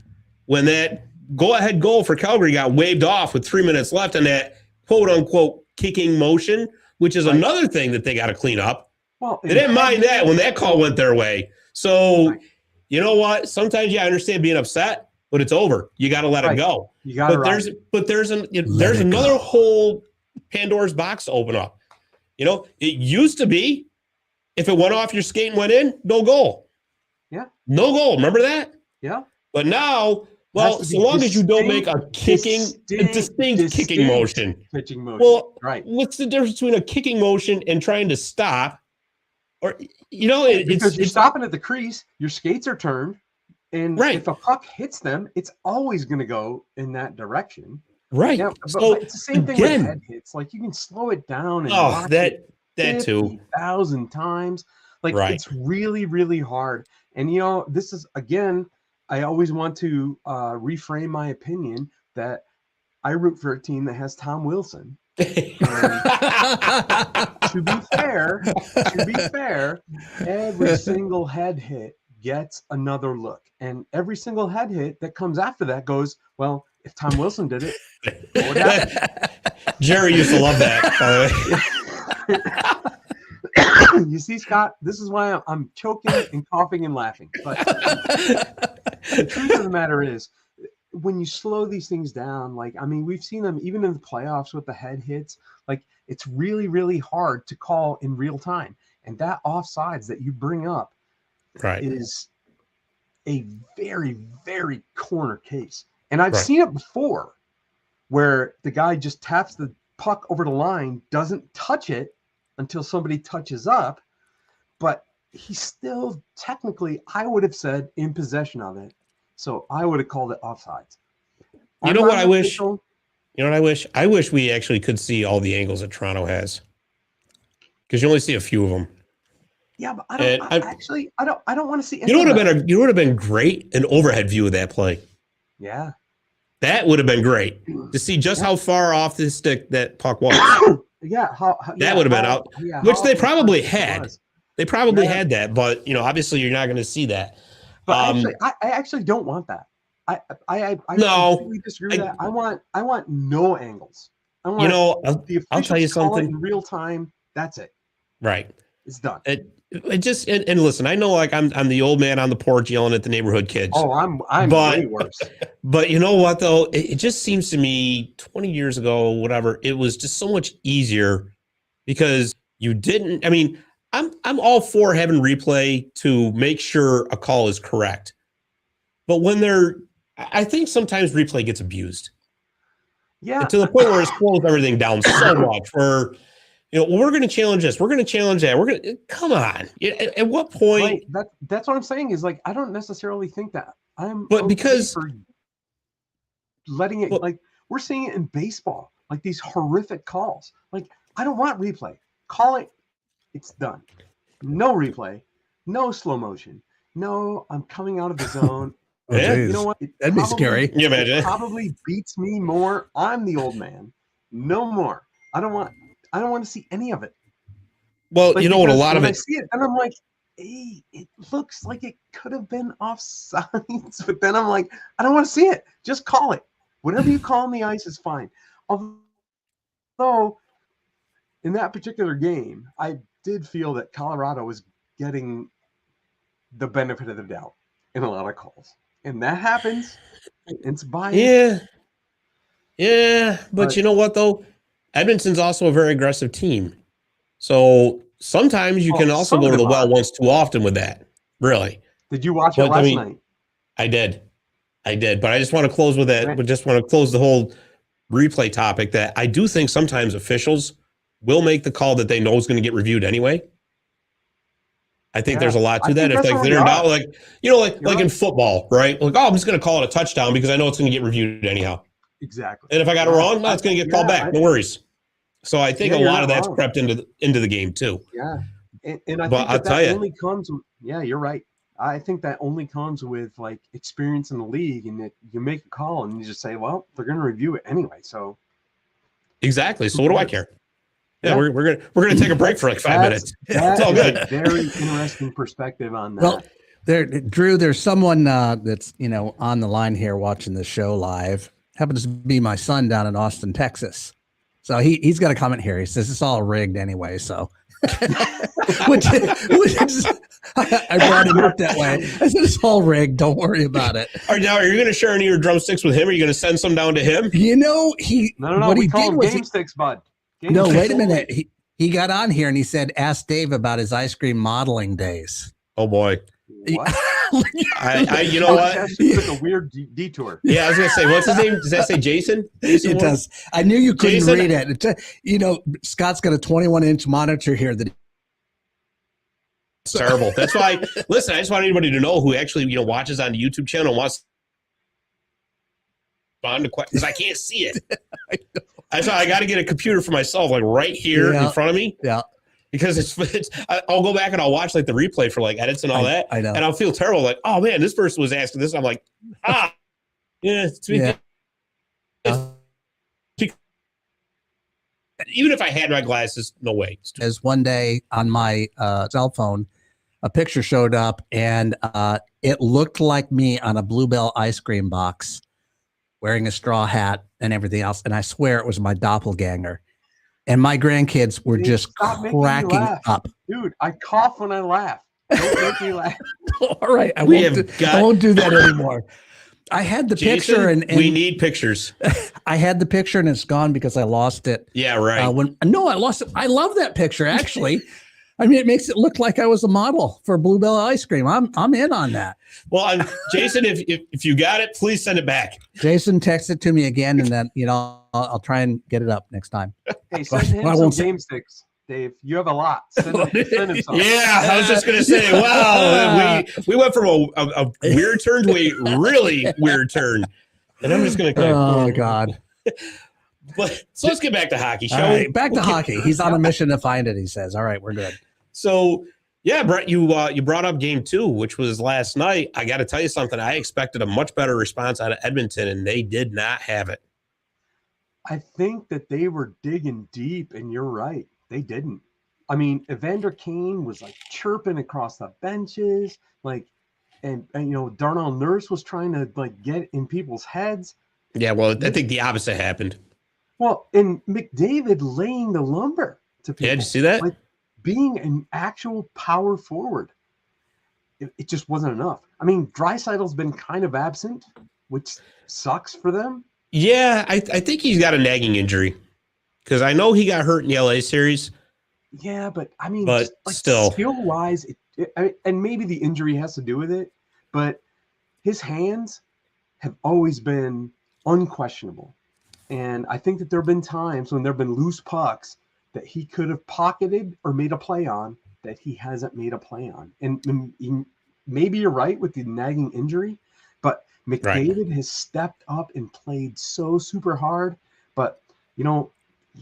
when that go-ahead goal for Calgary got waved off with 3 minutes left and that quote-unquote kicking motion, which is another thing that they got to clean up. Well, they didn't mind that when that call went their way. So, you know what? Sometimes, I understand being upset, but it's over. You got to let it go. You got there's another whole Pandora's box to open up. It used to be if it went off your skate and went in, no goal. Yeah. No goal. Remember that? Yeah. But now, so long as you don't make a distinct kicking motion. Pitching motion. Well, what's the difference between a kicking motion and trying to stop? Or because you're stopping at the crease, your skates are turned, and if a puck hits them, it's always going to go in that direction. Right. Yeah, but it's the same thing with head hits. Like you can slow it down and that too 50,000 times. Like it's really, really hard. And this is again, I always want to reframe my opinion that I root for a team that has Tom Wilson. To be fair, every single head hit gets another look, and every single head hit that comes after that goes, well, if Tom Wilson did it, what would happen? Jerry used to love that, by the way. You see, Scott, this is why I'm choking and coughing and laughing. But the truth of the matter is, when you slow these things down, we've seen them even in the playoffs with the head hits. Like, it's really, really hard to call in real time. And that offsides that you bring up is a very, very corner case. And I've seen it before where the guy just taps the puck over the line, doesn't touch it, until somebody touches up, but he's still technically, I would have said, in possession of it. So I would have called it offsides. You know what I wish? You know what I wish? I wish we actually could see all the angles that Toronto has, because you only see a few of them. Yeah, but I don't want to see. You know what would have been great? An overhead view of that play. Yeah, that would have been great to see just how far off the stick that puck was. Yeah, that would have been out, which they probably had. They probably had that, but obviously you're not going to see that. But I actually don't want that. I completely disagree with that. I want no angles. I want I'll tell you something in real time. That's it. Right. It's done. It just and listen, I know like I'm the old man on the porch yelling at the neighborhood kids. Oh, I'm way worse. But you know what though? It just seems to me 20 years ago, whatever, it was just so much easier because you didn't. I mean, I'm all for having replay to make sure a call is correct. But when I think sometimes replay gets abused. Yeah. And to the point where it slows everything down so much where we're going to challenge this. We're going to challenge that. We're going to come on. At what point? Right. That's what I'm saying is like, I don't necessarily think that because for letting it we're seeing it in baseball, like these horrific calls. Like, I don't want replay. Call it. It's done. No replay, no slow motion. No, I'm coming out of the zone. You know what? That'd be scary. You imagine? It probably beats me more. I'm the old man. No more. I don't want to see any of it. Well, you know what? A lot of it. I see it, and I'm like, hey, it looks like it could have been offsides, but then I'm like, I don't want to see it. Just call it. Whatever you call on the ice is fine. Although, in that particular game, I did feel that Colorado was getting the benefit of the doubt in a lot of calls, and that happens. It's biased. Yeah, but you know what though? Edmonton's also a very aggressive team, so sometimes you can also go to the well once too often with that. Really? Did you watch it last night? I did, but I just want to close with that. But just want to close the whole replay topic. That I do think sometimes officials will make the call that they know is going to get reviewed anyway. I think there's a lot to that. If they're not like in football, right? Like, I'm just going to call it a touchdown because I know it's going to get reviewed anyhow. Exactly. And if I got it wrong, it's going to get called back. No worries. So I think a lot of that's crept into the game too. Yeah, and I think that only comes. Yeah, you're right. I think that only comes with like experience in the league, and that you make a call and you just say, well, they're going to review it anyway. So exactly. So what do I care? Yeah, we're gonna take a break for like 5 minutes. It's all good. A very interesting perspective on that. Well, Drew, there's someone that's on the line here watching the show live. Happens to be my son down in Austin, Texas. So he's got a comment here. He says it's all rigged anyway. So, which is, I brought him up that way. I said it's all rigged. Don't worry about it. Are you going to share any of your drumsticks with him? Are you going to send some down to him? No. What he call them game sticks, bud. Wait a minute. He got on here and he said, ask Dave about his ice cream modeling days. Oh boy. What? You know what? Took a weird detour. Yeah, I was gonna say, what's his name? Does that say Jason? It does. I knew you couldn't read it. Scott's got a 21-inch monitor here that. It's terrible. That's why. Listen, I just want anybody to know who actually watches on the YouTube channel and wants to respond to questions because I can't see it. I got to get a computer for myself, like right here in front of me. Yeah. Because I'll go back and I'll watch like the replay for like edits and all that. I know. And I'll feel terrible. Like, oh man, this person was asking this. I'm like, it's me. Yeah. Even if I had my glasses, no way. As one day on my cell phone, a picture showed up and it looked like me on a Bluebell ice cream box wearing a straw hat and everything else. And I swear it was my doppelganger. And my grandkids were just cracking up. Dude, I cough when I laugh. Don't make me laugh. All right. I won't do that anymore. I had the picture and we need pictures. I had the picture and it's gone because I lost it. Yeah, right. I lost it. I love that picture, actually. I mean, it makes it look like I was a model for Bluebell ice cream. I'm in on that. Well, Jason, if you got it, please send it back. Jason, text it to me again, and then I'll try and get it up next time. Hey, send him some game sticks. Dave. You have a lot. Send him some. Yeah, I was just going to say, wow, we went from a weird turn to a really weird turn. And I'm just going to Oh, God. But so let's get back to hockey, shall we? We? Back to hockey. He's on a mission to find it, he says. All right, we're good. So, yeah, Brett, you brought up game 2, which was last night. I got to tell you something. I expected a much better response out of Edmonton, and they did not have it. I think that they were digging deep, and you're right. They didn't. I mean, Evander Kane was like chirping across the benches, like, and Darnell Nurse was trying to like get in people's heads. Yeah, well, I think the opposite happened. Well, and McDavid laying the lumber to people. Yeah, did you see that? Like being an actual power forward. It just wasn't enough. I mean, Draisaitl's been kind of absent, which sucks for them. Yeah, I think he's got a nagging injury because I know he got hurt in the LA series. Yeah, but I mean, but like still, skill-wise, and maybe the injury has to do with it, but his hands have always been unquestionable. And I think that there have been times when there have been loose pucks that he could have pocketed or made a play on that he hasn't made a play on. And maybe you're right with the nagging injury, but McDavid has stepped up and played so super hard. But,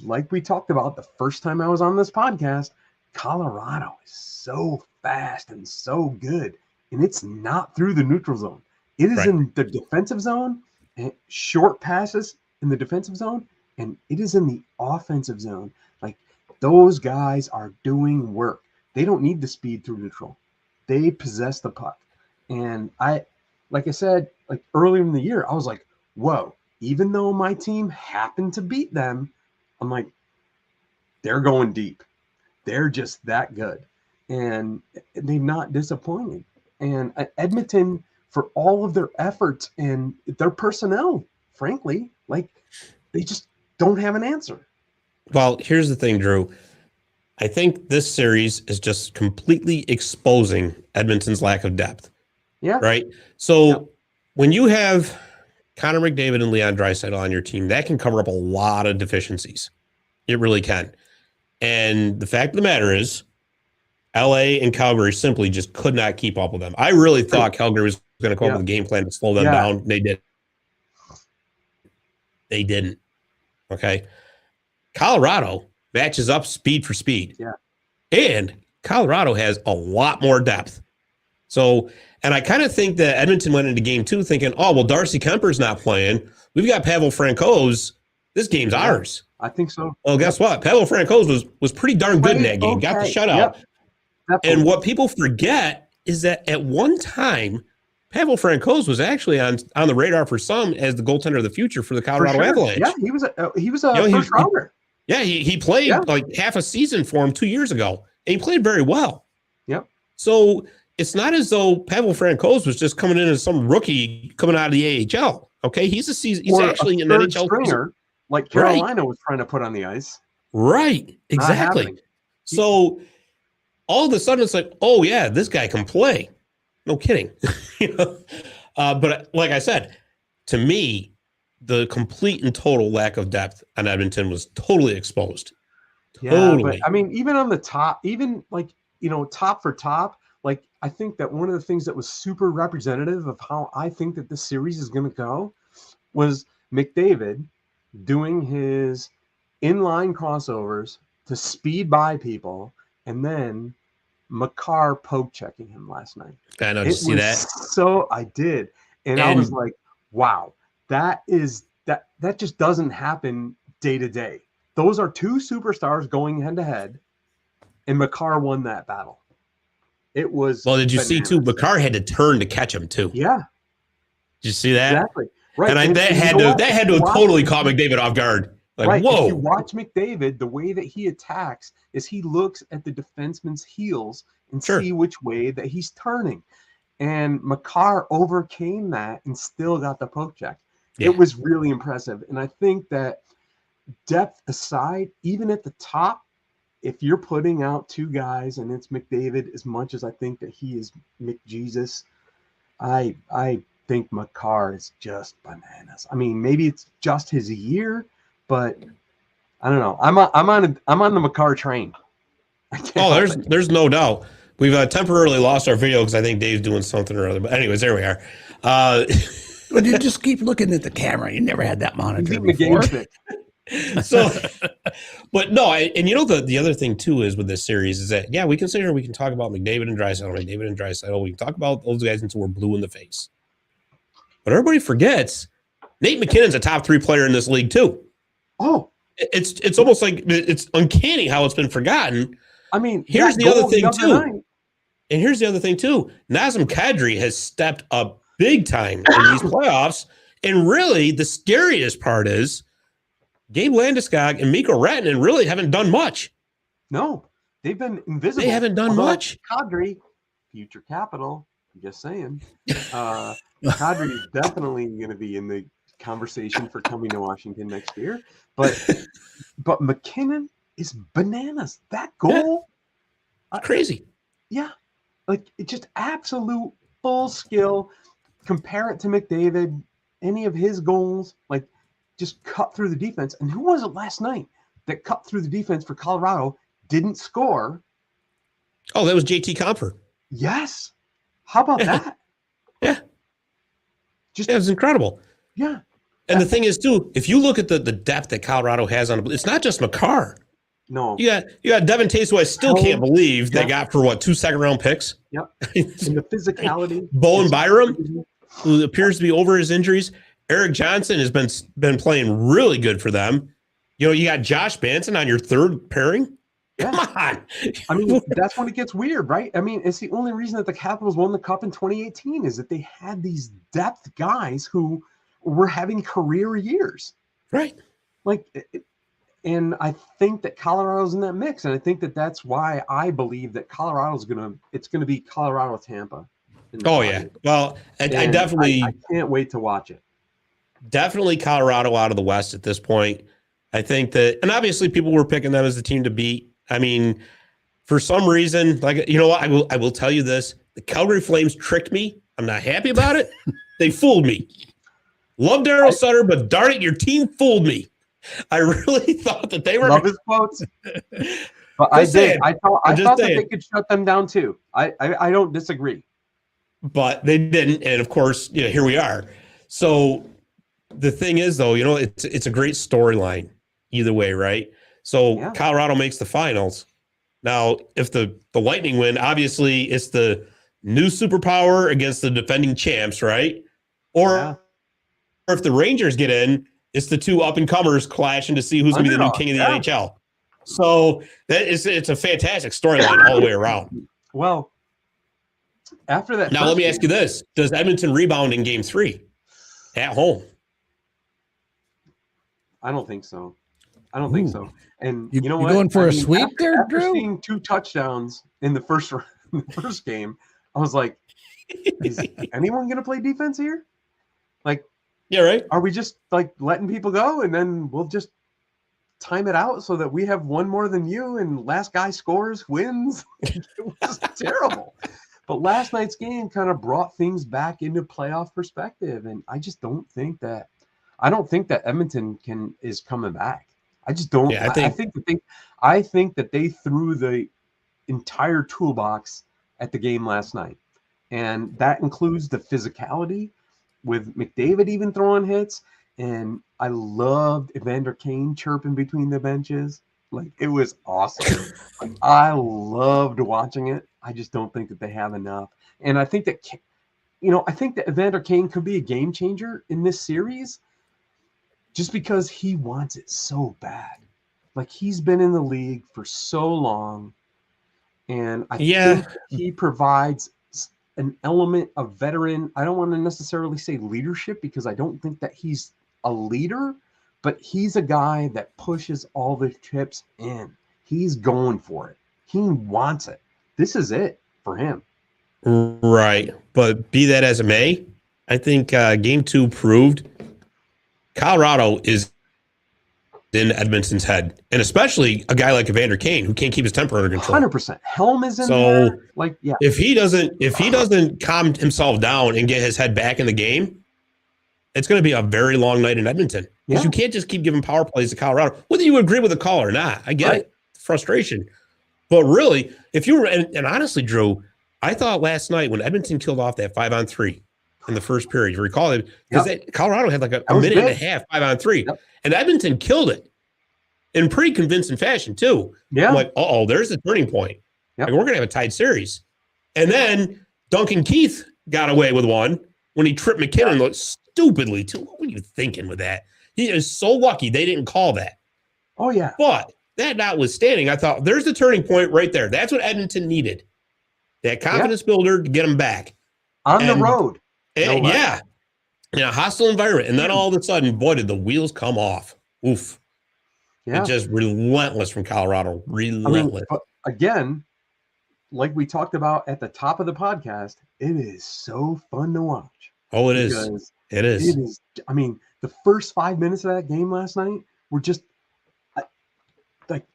like we talked about the first time I was on this podcast, Colorado is so fast and so good, and it's not through the neutral zone. It is in the defensive zone, and short passes in the defensive zone, and it is in the offensive zone. Like, those guys are doing work. They don't need the speed through neutral. They possess the puck. And like I said, like earlier in the year, I was like, whoa, even though my team happened to beat them, I'm like, they're going deep. They're just that good. And they're not disappointed. And Edmonton, for all of their efforts and their personnel, frankly, like they just don't have an answer. Well, here's the thing, Drew. I think this series is just completely exposing Edmonton's lack of depth. Yeah. Right? So when you have Connor McDavid and Leon Draisaitl on your team, that can cover up a lot of deficiencies. It really can. And the fact of the matter is, LA and Calgary simply just could not keep up with them. I really thought Calgary was going to come up with a game plan to slow them down. They did. They didn't. Okay. Colorado matches up speed for speed. Yeah. And Colorado has a lot more depth. So, and I kind of think that Edmonton went into game 2 thinking, oh, well, Darcy Kemper's not playing. We've got Pavel Francouz. This game's ours. I think so. Well, guess what? Pavel Francouz was pretty darn good in that game. Got the shutout. Yep. And what people forget is that at one time, Pavel Francouz was actually on the radar for some as the goaltender of the future for the Colorado Avalanche. Yeah, he was a first rounder. He played like half a season for him 2 years ago, and he played very well. Yep. So it's not as though Pavel Francouz was just coming in as some rookie coming out of the AHL. Okay, he's a season. He's actually an NHL stringer, like Carolina was trying to put on the ice. Right. Exactly. So all of a sudden, it's like, oh yeah, this guy can play. No kidding. But like I said, to me, the complete and total lack of depth on Edmonton was totally exposed. But I mean, even on the top, even like, top for top, like I think that one of the things that was super representative of how I think that this series is going to go was McDavid doing his inline crossovers to speed by people, and then Makar poke checking him last night. I know. Did you see that? So I did. And I was like, wow, that just doesn't happen day to day. Those are two superstars going head to head, and Makar won that battle. It was well. Did you see too? Makar had to turn to catch him too. Yeah. Did you see that? Exactly. Right. And that had to have totally caught McDavid off guard. Like, whoa. If you watch McDavid, the way that he attacks is he looks at the defenseman's heels and see which way that he's turning. And Makar overcame that and still got the poke check. Yeah. It was really impressive. And I think that depth aside, even at the top, if you're putting out two guys and it's McDavid, as much as I think that he is McJesus, I think Makar is just bananas. I mean, maybe it's just his year, but I don't know. I'm on the Makar train. There's no doubt. We've temporarily lost our video because I think Dave's doing something or other. But anyways, there we are. But you just keep looking at the camera. You never had that monitor before. So, but no, and you know the other thing too is with this series is that we can talk about McDavid and Draisaitl. We can talk about those guys until we're blue in the face. But everybody forgets Nate McKinnon's a top 3 player in this league too. Oh, it's almost like it's uncanny how it's been forgotten. I mean, here's the other thing too. And here's the other thing too. Nazem Kadri has stepped up big time in these playoffs. And really, the scariest part is Gabe Landeskog and Mikko Rantanen really haven't done much. No, they've been invisible. They haven't done much. Kadri, future capital. I'm just saying. Kadri is definitely going to be in the conversation for coming to Washington next year. But McKinnon is bananas. That goal, crazy. Yeah, like it's just absolute full skill. Compare it to McDavid. Any of his goals, like just cut through the defense. And who was it last night that cut through the defense for Colorado? Didn't score. Oh, that was JT Compher. Yes. How about that? Yeah. It was incredible. Yeah. And the thing is, too, if you look at the depth that Colorado has on it's not just Makar. No. You got Devin Tace, who I still can't believe they got for 2 second-round picks. Yep. And the physicality. Bowen Byram, who appears to be over his injuries. Eric Johnson has been playing really good for them. You know, you got Josh Manson on your third pairing. Yeah. Come on. I mean, that's when it gets weird, right? I mean, it's the only reason that the Capitals won the Cup in 2018 is that they had these depth guys who were having career years. Right. And I think that Colorado's in that mix. And I think that that's why I believe that it's going to be Colorado Tampa. Oh, yeah. Well, I definitely I can't wait to watch it. Definitely Colorado out of the West at this point. I think that, and obviously people were picking them as the team to beat. I mean, for some reason, you know what? I will tell you this. The Calgary Flames tricked me. I'm not happy about it. They fooled me. Love Daryl Sutter, but darn it, your team fooled me. I really thought that they were. Love his quotes. But I did. I thought that they could shut them down too. I don't disagree. But they didn't, and of course, here we are. So the thing is, though, it's a great storyline either way, right? So Colorado makes the finals. Now, if the Lightning win, obviously it's the new superpower against the defending champs, right? Or if the Rangers get in, it's the 2 up-and-comers clashing to see who's going to be the new king of the NHL. So it's a fantastic storyline all the way around. Well, after that. Now, let me ask you this. Does Edmonton rebound in Game 3 at home? I don't think so. And you know what? Going for a sweep there, after Drew? Seeing 2 touchdowns in the first game, I was like, is anyone going to play defense here? Yeah, right. Are we just letting people go and then we'll just time it out so that we have one more than you and last guy scores wins? It was terrible. But last night's game kind of brought things back into playoff perspective, and I just don't think that Edmonton is coming back. I just don't. Yeah, I think that they threw the entire toolbox at the game last night, and that includes the physicality with McDavid even throwing hits. And I loved Evander Kane chirping between the benches. It was awesome. I loved watching it. I just don't think that they have enough. And I think that, Evander Kane could be a game changer in this series just because he wants it so bad. He's been in the league for so long. And I think he provides an element of veteran. I don't want to necessarily say leadership because I don't think that he's a leader, but he's a guy that pushes all the chips in. He's going for it. He wants it. This is it for him. Right. But be that as it may, I think Game 2 proved Colorado is in Edmonton's head, and especially a guy like Evander Kane who can't keep his temper under control. 100%. Helm is in there. If he doesn't calm himself down and get his head back in the game, it's going to be a very long night in Edmonton. Because you can't just keep giving power plays to Colorado, whether you agree with the call or not. I get it, frustration, But really, if you were, and honestly, Drew, I thought last night when Edmonton killed off that 5-on-3 in the first period, you recall it, because Colorado had like a minute and a half 5-on-3, and Edmonton killed it in pretty convincing fashion too. Yeah. I'm like, there's the turning point. Like, we're going to have a tied series. And then Duncan Keith got away with one when he tripped McKinnon stupidly too. What were you thinking with that? He is so lucky they didn't call that. Oh, yeah. But that notwithstanding, I thought there's the turning point right there. That's what Edmonton needed. That confidence builder to get them back. On the road. In a hostile environment. And then all of a sudden, boy, did the wheels come off. Oof. Yeah. It's just relentless from Colorado. Relentless. But again, like we talked about at the top of the podcast, it is so fun to watch. Oh, it is. It is. It is. I mean, the first 5 minutes of that game last night were just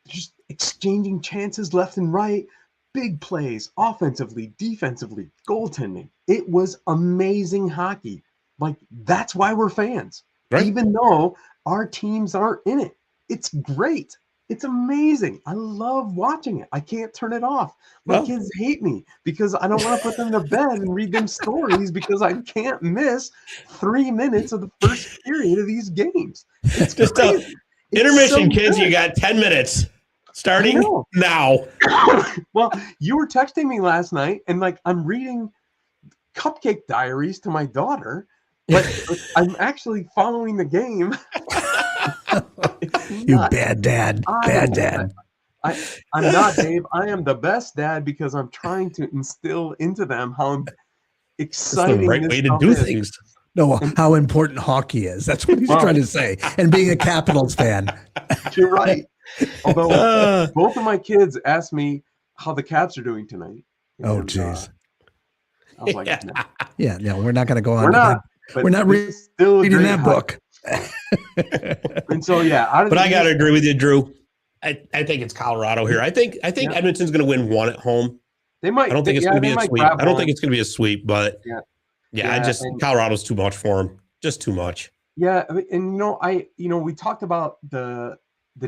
just exchanging chances left and right, big plays, offensively, defensively, goaltending. It was amazing hockey. Like, that's why we're fans, right? Even though our teams aren't in it. It's great. It's amazing. I love watching it. I can't turn it off. My kids hate me because I don't want to put them to bed and read them stories because I can't miss 3 minutes of the first period of these games. It's just crazy. Intermission, so kids. You got 10 minutes starting now. Well, you were texting me last night, and like I'm reading Cupcake Diaries to my daughter, but I'm actually following the game. You bad dad. Bad dad. I'm not, Dave. I am the best dad because I'm trying to instill into them how exciting the right way to do things. No, how important hockey is. That's what he's trying to say. And being a Capitals fan. You're right. Although both of my kids asked me how the Caps are doing tonight. Oh, jeez. I was like, no, we're not going to go on. We're not reading that book. And so, but I got to agree with you, Drew. I think it's Colorado here. I think Edmonton's going to win one at home. They might. I don't think it's going to be a sweep. I don't think it's going to be a sweep, but Colorado's too much for them. Just too much. Yeah, and we talked about the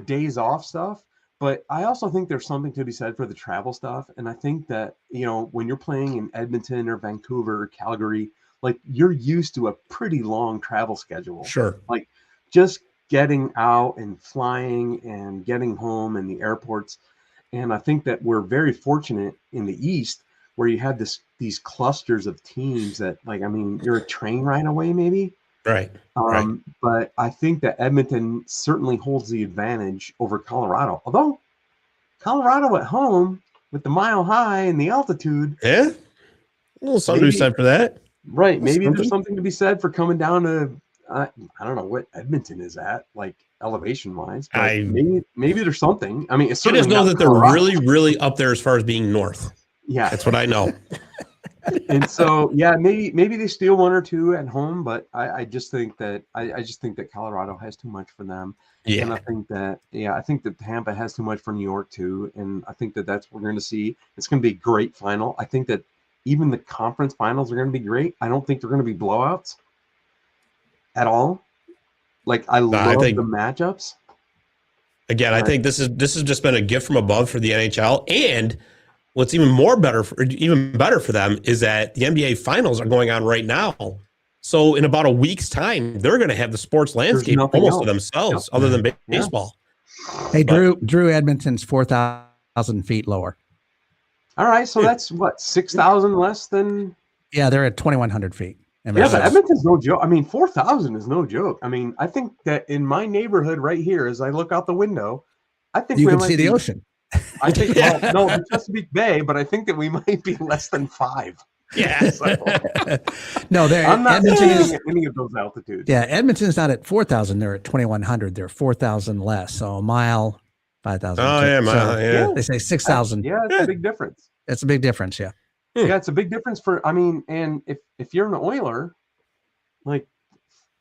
days off stuff, but I also think there's something to be said for the travel stuff. And I think that when you're playing in Edmonton or Vancouver or Calgary, like you're used to a pretty long travel schedule. Sure. Like just getting out and flying and getting home and the airports. And I think that we're very fortunate in the East where you have these clusters of teams that you're a train ride away maybe. Right. But I think that Edmonton certainly holds the advantage over Colorado. Although Colorado at home with the mile high and the altitude. Yeah. A little something to be said for that. Right. Maybe there's something to be said for coming down to, I don't know what Edmonton is at, like elevation wise. Maybe there's something. I mean, it's certainly I just know that they're really, really up there as far as being north. Yeah. That's what I know. And so, maybe they steal one or two at home, but I just think that Colorado has too much for them. Yeah. And I think that Tampa has too much for New York too. And I think that that's what we're going to see. It's going to be a great final. I think that even the conference finals are going to be great. I don't think they're going to be blowouts at all. Like I love the matchups. Again, I think this has just been a gift from above for the NHL. And what's even better for them is that the NBA finals are going on right now. So in about a week's time, they're going to have the sports landscape almost to themselves, other than baseball. Hey, Drew, Edmonton's 4,000 feet lower. All right, so that's what 6,000 less than. Yeah, they're at 2,100 feet. But Edmonton's no joke. I mean, 4,000 is no joke. I mean, I think that in my neighborhood right here, as I look out the window, I think you can see the ocean. I think no, Chesapeake Bay, but I think that we might be less than 5. Yeah. So, no, I'm not seeing any of those altitudes. Yeah, Edmonton's not at 4,000; they're at 2,100. They're 4,000 less, so a mile, 5,000. Oh yeah, mile. Yeah. They say 6,000. Yeah, it's a big difference. It's a big difference. Yeah. Yeah, it's a big difference for. I mean, and if you're an Oiler, like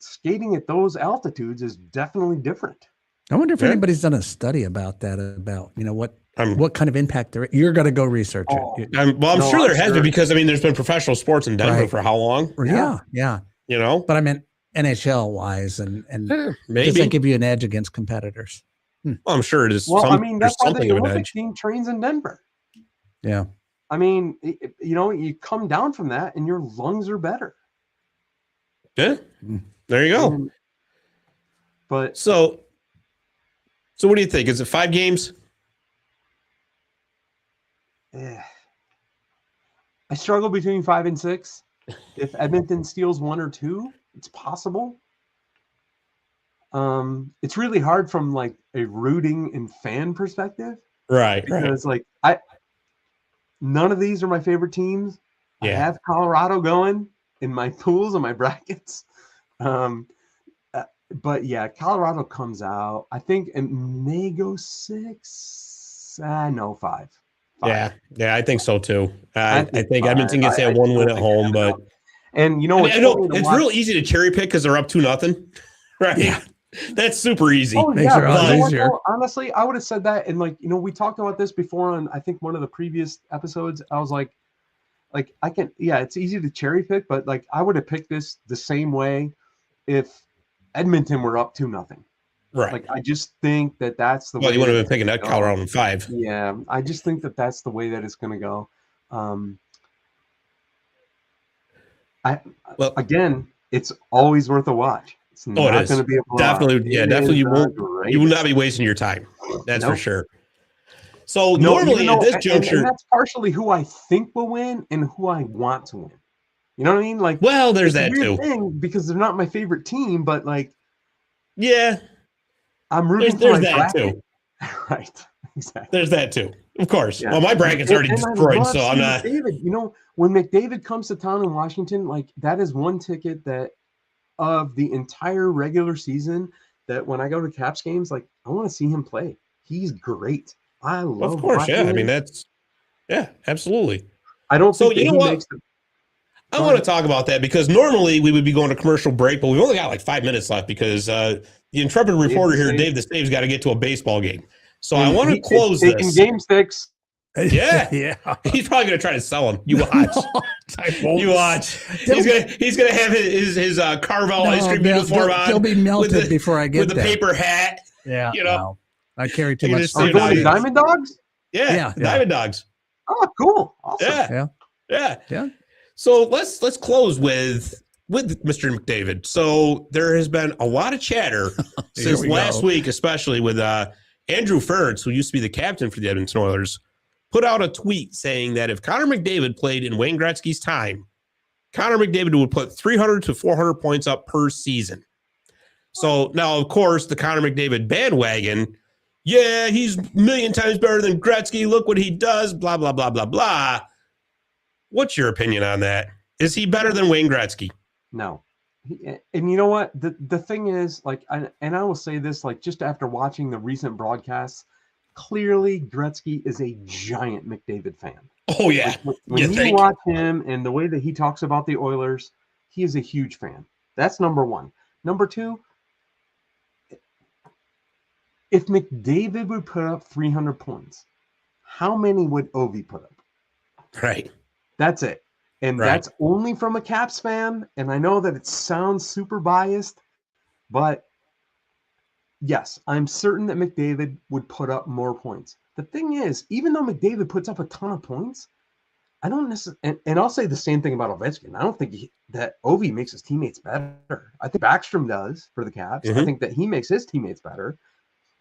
skating at those altitudes is definitely different. I wonder if anybody's done a study about that. About what kind of impact you're going to go research it. I'm sure there has been because there's been professional sports in Denver for how long? Yeah. But I meant NHL wise, and maybe does that give you an edge against competitors? Well, I'm sure it is. Well, I mean, there's that's why something the of an Olympic edge. team trains in Denver. Yeah. I mean, you come down from that and your lungs are better. Yeah. There you go. But so what do you think? Is it 5 games? I struggle between 5 and 6. If Edmonton steals 1 or 2, it's possible. It's really hard from like a rooting and fan perspective, Right. because none of these are my favorite teams. Yeah. I have Colorado going in my pools and my brackets. But yeah, Colorado comes out. I think it may go 6. No, 5. Yeah, I think so too. I think 5. Edmonton gets that 1 win at home, but and it's real easy to cherry pick because they're up 2-0, right? Yeah, that's super easy. Oh, Makes yeah, it a lot easier. Honestly, I would have said that, and we talked about this before on I think one of the previous episodes. I was like I can, it's easy to cherry pick, but like I would have picked this the same way if Edmonton were up 2-0. Right. Like I just think that's the way. Well, you would have been picking that Colorado in 5. Yeah, I just think that's the way that it's going to go. Again, it's always worth a watch. It's not going to be a blowout. Definitely. You will not be wasting your time. That's for sure. So normally at this juncture, and that's partially who I think will win and who I want to win. You know what I mean? Like, well, there's that too. Because they're not my favorite team, but like, yeah, I'm rooting for my bracket. Too. Right. Exactly. There's that too. Of course. Yeah. Well, my bracket's already destroyed, so I'm not. McDavid, when McDavid comes to town in Washington, like that is one ticket that of the entire regular season that when I go to Caps games, like I want to see him play. He's great. I love. Of course, yeah. I mean, absolutely. I don't think you know what? I want to talk about that because normally we would be going to commercial break, but we've only got like 5 minutes left because the intrepid reporter here, Dave the Stave's got to get to a baseball game. So I want to close this. Taking game sticks. Yeah. He's probably going to try to sell them. You watch. You watch. He's gonna have his Carvel ice cream uniform on. He'll be melted before I get with the paper hat. Yeah. You know. I carry too much. Are you going to Diamond Dogs? Yeah. Diamond Dogs. Oh, cool. Awesome. Yeah. So let's close with Mr. McDavid. So there has been a lot of chatter since last week, especially with Andrew Ferentz, who used to be the captain for the Edmonton Oilers, put out a tweet saying that if Connor McDavid played in Wayne Gretzky's time, Connor McDavid would put 300 to 400 points up per season. So now, of course, the Connor McDavid bandwagon, he's a million times better than Gretzky. Look what he does, blah, blah, blah, blah, blah. What's your opinion on that? Is he better than Wayne Gretzky? No. And you know what? The thing is, like, and I will say this, like, just after watching the recent broadcasts, clearly Gretzky is a giant McDavid fan. Oh, yeah. Like, when you watch him and the way that he talks about the Oilers, he is a huge fan. That's number one. Number two, if McDavid would put up 300 points, how many would Ovi put up? Right. That's it. And that's only from a Caps fan. And I know that it sounds super biased, but yes, I'm certain that McDavid would put up more points. The thing is, even though McDavid puts up a ton of points, I don't necessarily, and I'll say the same thing about Ovechkin. I don't think that Ovi makes his teammates better. I think Backstrom does for the Caps. I think that he makes his teammates better.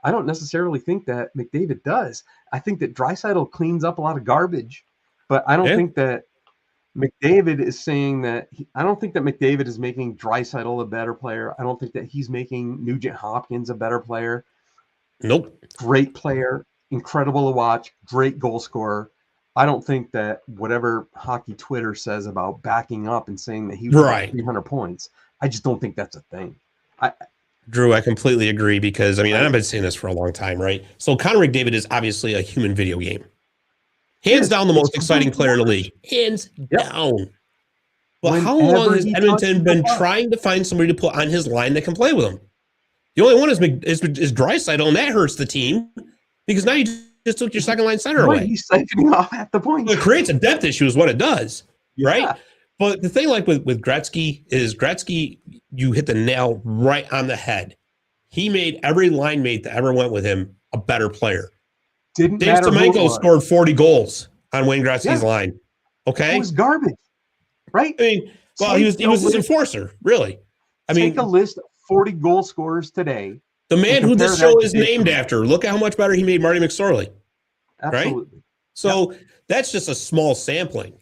I don't necessarily think that McDavid does. I think that Draisaitl cleans up a lot of garbage, but I don't think that McDavid is saying that. I don't think that McDavid is making Draisaitl a better player. I don't think that he's making Nugent Hopkins a better player. Nope. Great player, incredible to watch, great goal scorer. I don't think that whatever hockey Twitter says about backing up and saying that he was 300 points, I just don't think that's a thing. Drew, I completely agree because, I mean, I've been saying this for a long time, right? So Connor McDavid is obviously a human video game. Hands down the most exciting player in the league. Hands down. But how long has Edmonton been trying to find somebody to put on his line that can play with him? The only one is Draisaitl, and that hurts the team because now you just took your second line center away. He's siphoning off at the point. It creates a depth issue is what it does, right? But the thing like with Gretzky is you hit the nail right on the head. he made every line mate that ever went with him a better player. Didn't Dave matter who it Semenko was. scored 40 goals on Wayne Gretzky's line. Okay, It was garbage, right? I mean, well, he was his enforcer, really. I mean, take a list of 40 goal scorers today. The man who this show is named after. Look at how much better he made Marty McSorley. Absolutely. Right? So that's just a small sampling.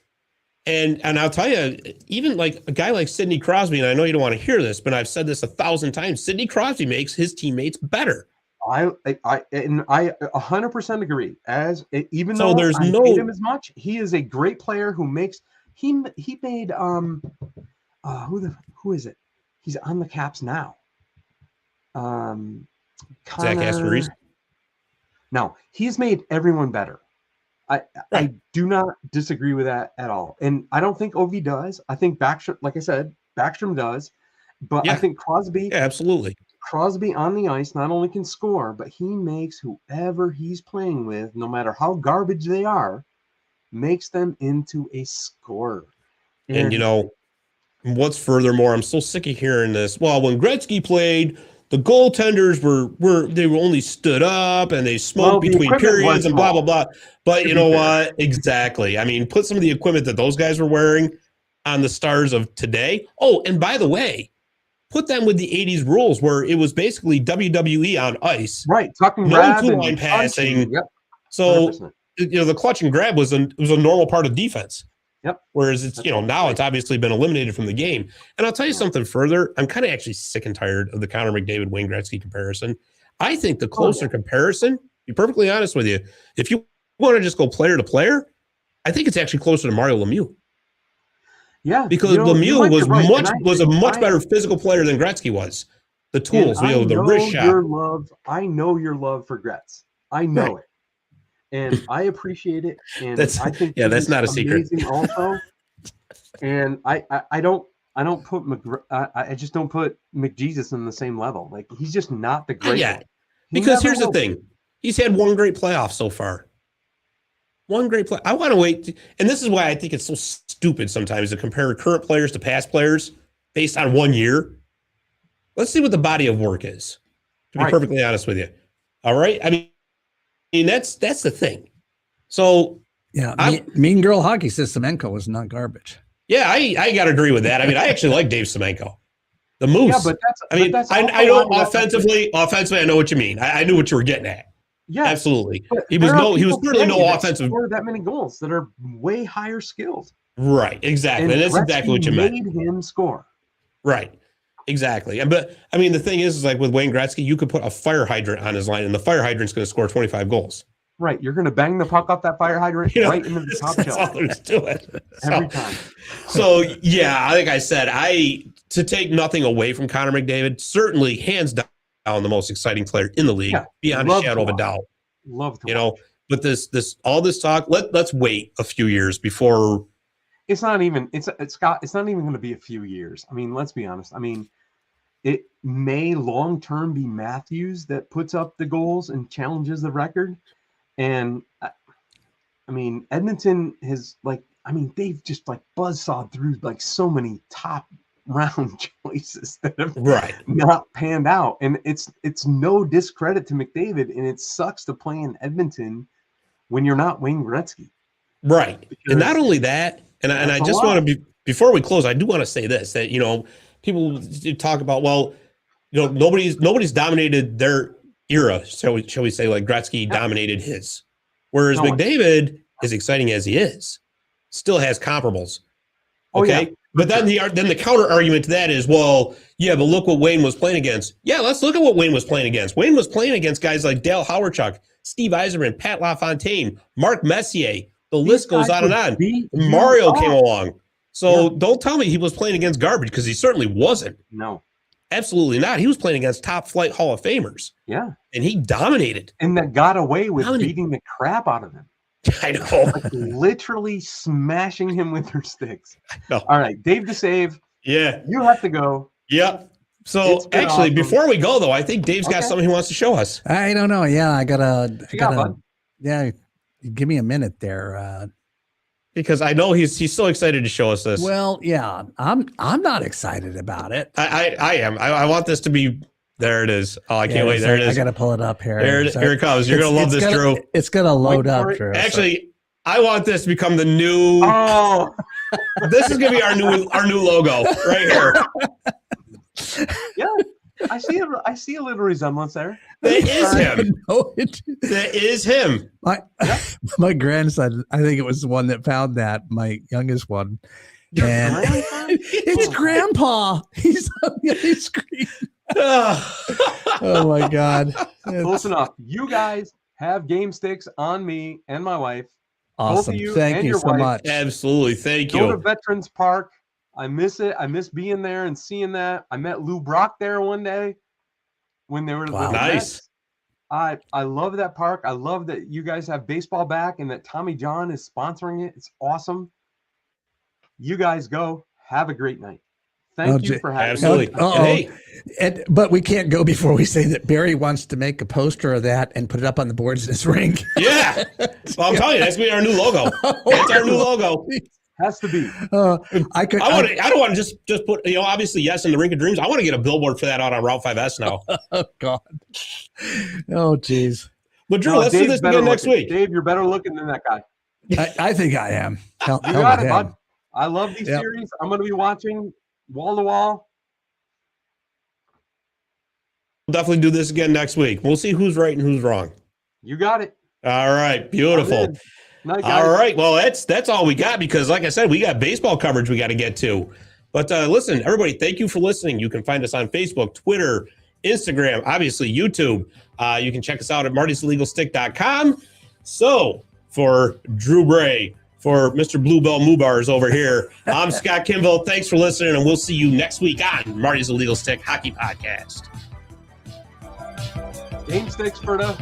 And I'll tell you, even like a guy like Sidney Crosby, and I know you don't want to hear this, but I've said this 1,000 times. Sidney Crosby makes his teammates better. I 100% agree. Even so though there's I no hate him as much, he is a great player who makes he made who is it? He's on the Caps now. Zach Astor-Reese. No, he's made everyone better. I do not disagree with that at all. And I don't think OV does. I think Backstrom, like I said, Backstrom does. But I think Crosby, absolutely. Crosby on the ice not only can score, but he makes whoever he's playing with, no matter how garbage they are, makes them into a scorer. And you know, what's furthermore, I'm so sick of hearing this. Well, when Gretzky played, the goaltenders were only stood up and they smoked between periods and blah, blah, blah. But you know what? Exactly. I mean, put some of the equipment that those guys were wearing on the stars of today. Oh, and by the way, put them with the 80s rules where it was basically WWE on ice. Right. Talking no two-line passing. Yep. So, 100%. You know, the clutch and grab was a normal part of defense. Yep. Whereas it's, you know, now it's obviously been eliminated from the game. And I'll tell you something further. I'm kind of actually sick and tired of the Connor McDavid, Wayne Gretzky comparison. I think the closer comparison, to be perfectly honest with you, if you want to just go player to player, I think it's actually closer to Mario Lemieux. Yeah. Because Lemieux was a much better physical player than Gretzky was. The tools, you know, the wrist shot. I know your love for Gretz. I know it. And I appreciate it. And I think that's not a secret. Also, and I just don't put McJesus in the same level. Like he's just not the great. Yeah, because here's the thing: he's had one great playoff so far. One great play. I want to wait, and this is why I think it's so stupid sometimes to compare current players to past players based on 1 year. Let's see what the body of work is. To be perfectly honest with you, all right. I mean, that's the thing. So yeah, Mean Girl Hockey says Semenko is not garbage. Yeah, I got to agree with that. I mean, I actually like Dave Semenko, the Moose. Yeah, but I know offensively, I know what you mean. I knew what you were getting at. Yeah, absolutely. He was clearly no offensive. Scored that many goals that are way higher skilled. Right, exactly, and that's exactly what you meant. Made him score. Right. Exactly. But I mean, the thing is like with Wayne Gretzky, you could put a fire hydrant on his line and the fire hydrant's going to score 25 goals. Right. You're going to bang the puck off that fire hydrant right into the top shelf. That's all there's to it. Every time. So, yeah, like I said, to take nothing away from Connor McDavid, certainly hands down the most exciting player in the league, beyond a shadow of a doubt. Love to watch. Know, but all this talk, let's wait a few years before. It's not even Scott. It's not even going to be a few years. I mean, let's be honest. I mean, it may long term be Matthews that puts up the goals and challenges the record. And I mean, Edmonton has they've just like buzzsawed through like so many top round choices that have not panned out. And it's no discredit to McDavid, and it sucks to play in Edmonton when you're not Wayne Gretzky. Right. And not only that, and I just want to be, before we close, I do want to say this, that, you know, people talk about, well, you know, nobody's dominated their era. Shall we say, like Gretzky dominated his, whereas McDavid, as exciting as he is, still has comparables. Okay. But then the counter argument to that is, well, yeah, but look what Wayne was playing against. Yeah, let's look at what Wayne was playing against. Wayne was playing against guys like Dale Hawerchuk, Steve Yzerman, Pat LaFontaine, Mark Messier. The list goes on and on. Mario came along. So don't tell me he was playing against garbage, because he certainly wasn't. No. Absolutely not. He was playing against top flight Hall of Famers. Yeah. And he dominated. And that got away with beating the crap out of him. I know. Like literally smashing him with their sticks. No. All right, Dave to save. Yeah. You have to go. Yep. So actually, before we go, though, I think Dave's got something he wants to show us. I don't know. Yeah, I gotta. Yeah, give me a minute there. Because I know he's so excited to show us this. Well, yeah, I'm not excited about it. I am. I want this to be There it is. Oh, I can't wait. So There it is. I got to pull it up here. Here it comes. You're going to love this, Drew. It's going to load up, Drew. Actually, I want this to become the new. Oh, this is going to be our new logo right here. yeah. I see a little resemblance there. That is him. No, That is him. My grandson, I think it was the one that found that, my youngest one. And it's Grandpa. He's on the other screen. Oh my God. Close enough. You guys have game sticks on me and my wife. Awesome. Both of you Thank and you your so wife. much. Absolutely. Thank Go to you. Veterans Park. I miss it. I miss being there and seeing that. I met Lou Brock there one day when they were with the Nice. Mets. I love that park. I love that you guys have baseball back and that Tommy John is sponsoring it. It's awesome. You guys go. Have a great night. Thank you for having Absolutely. me. Hey. But we can't go before we say that Barry wants to make a poster of that and put it up on the boards in his rink. Yeah. Well, I'm telling you, that's going to be our new logo. That's our new logo. Has to be. I don't want to just put, obviously, yes, in the Rink of Dreams. I want to get a billboard for that out on Route 5S now. Oh, God. Oh, geez. But, Drew, let's do this again next week. Dave, you're better looking than that guy. I think I am. You got it, bud. I love these series. I'm going to be watching wall to wall. We'll definitely do this again next week. We'll see who's right and who's wrong. You got it. All right. Beautiful. Night, guys. All right. Well, that's all we got because, like I said, we got baseball coverage we got to get to. But listen, everybody, thank you for listening. You can find us on Facebook, Twitter, Instagram, obviously YouTube. You can check us out at martysillegalstick.com. So for Drew Bray, for Mr. Bluebell Moobars over here, I'm Scott Kimball. Thanks for listening, and we'll see you next week on Marty's Illegal Stick Hockey Podcast. Game sticks for the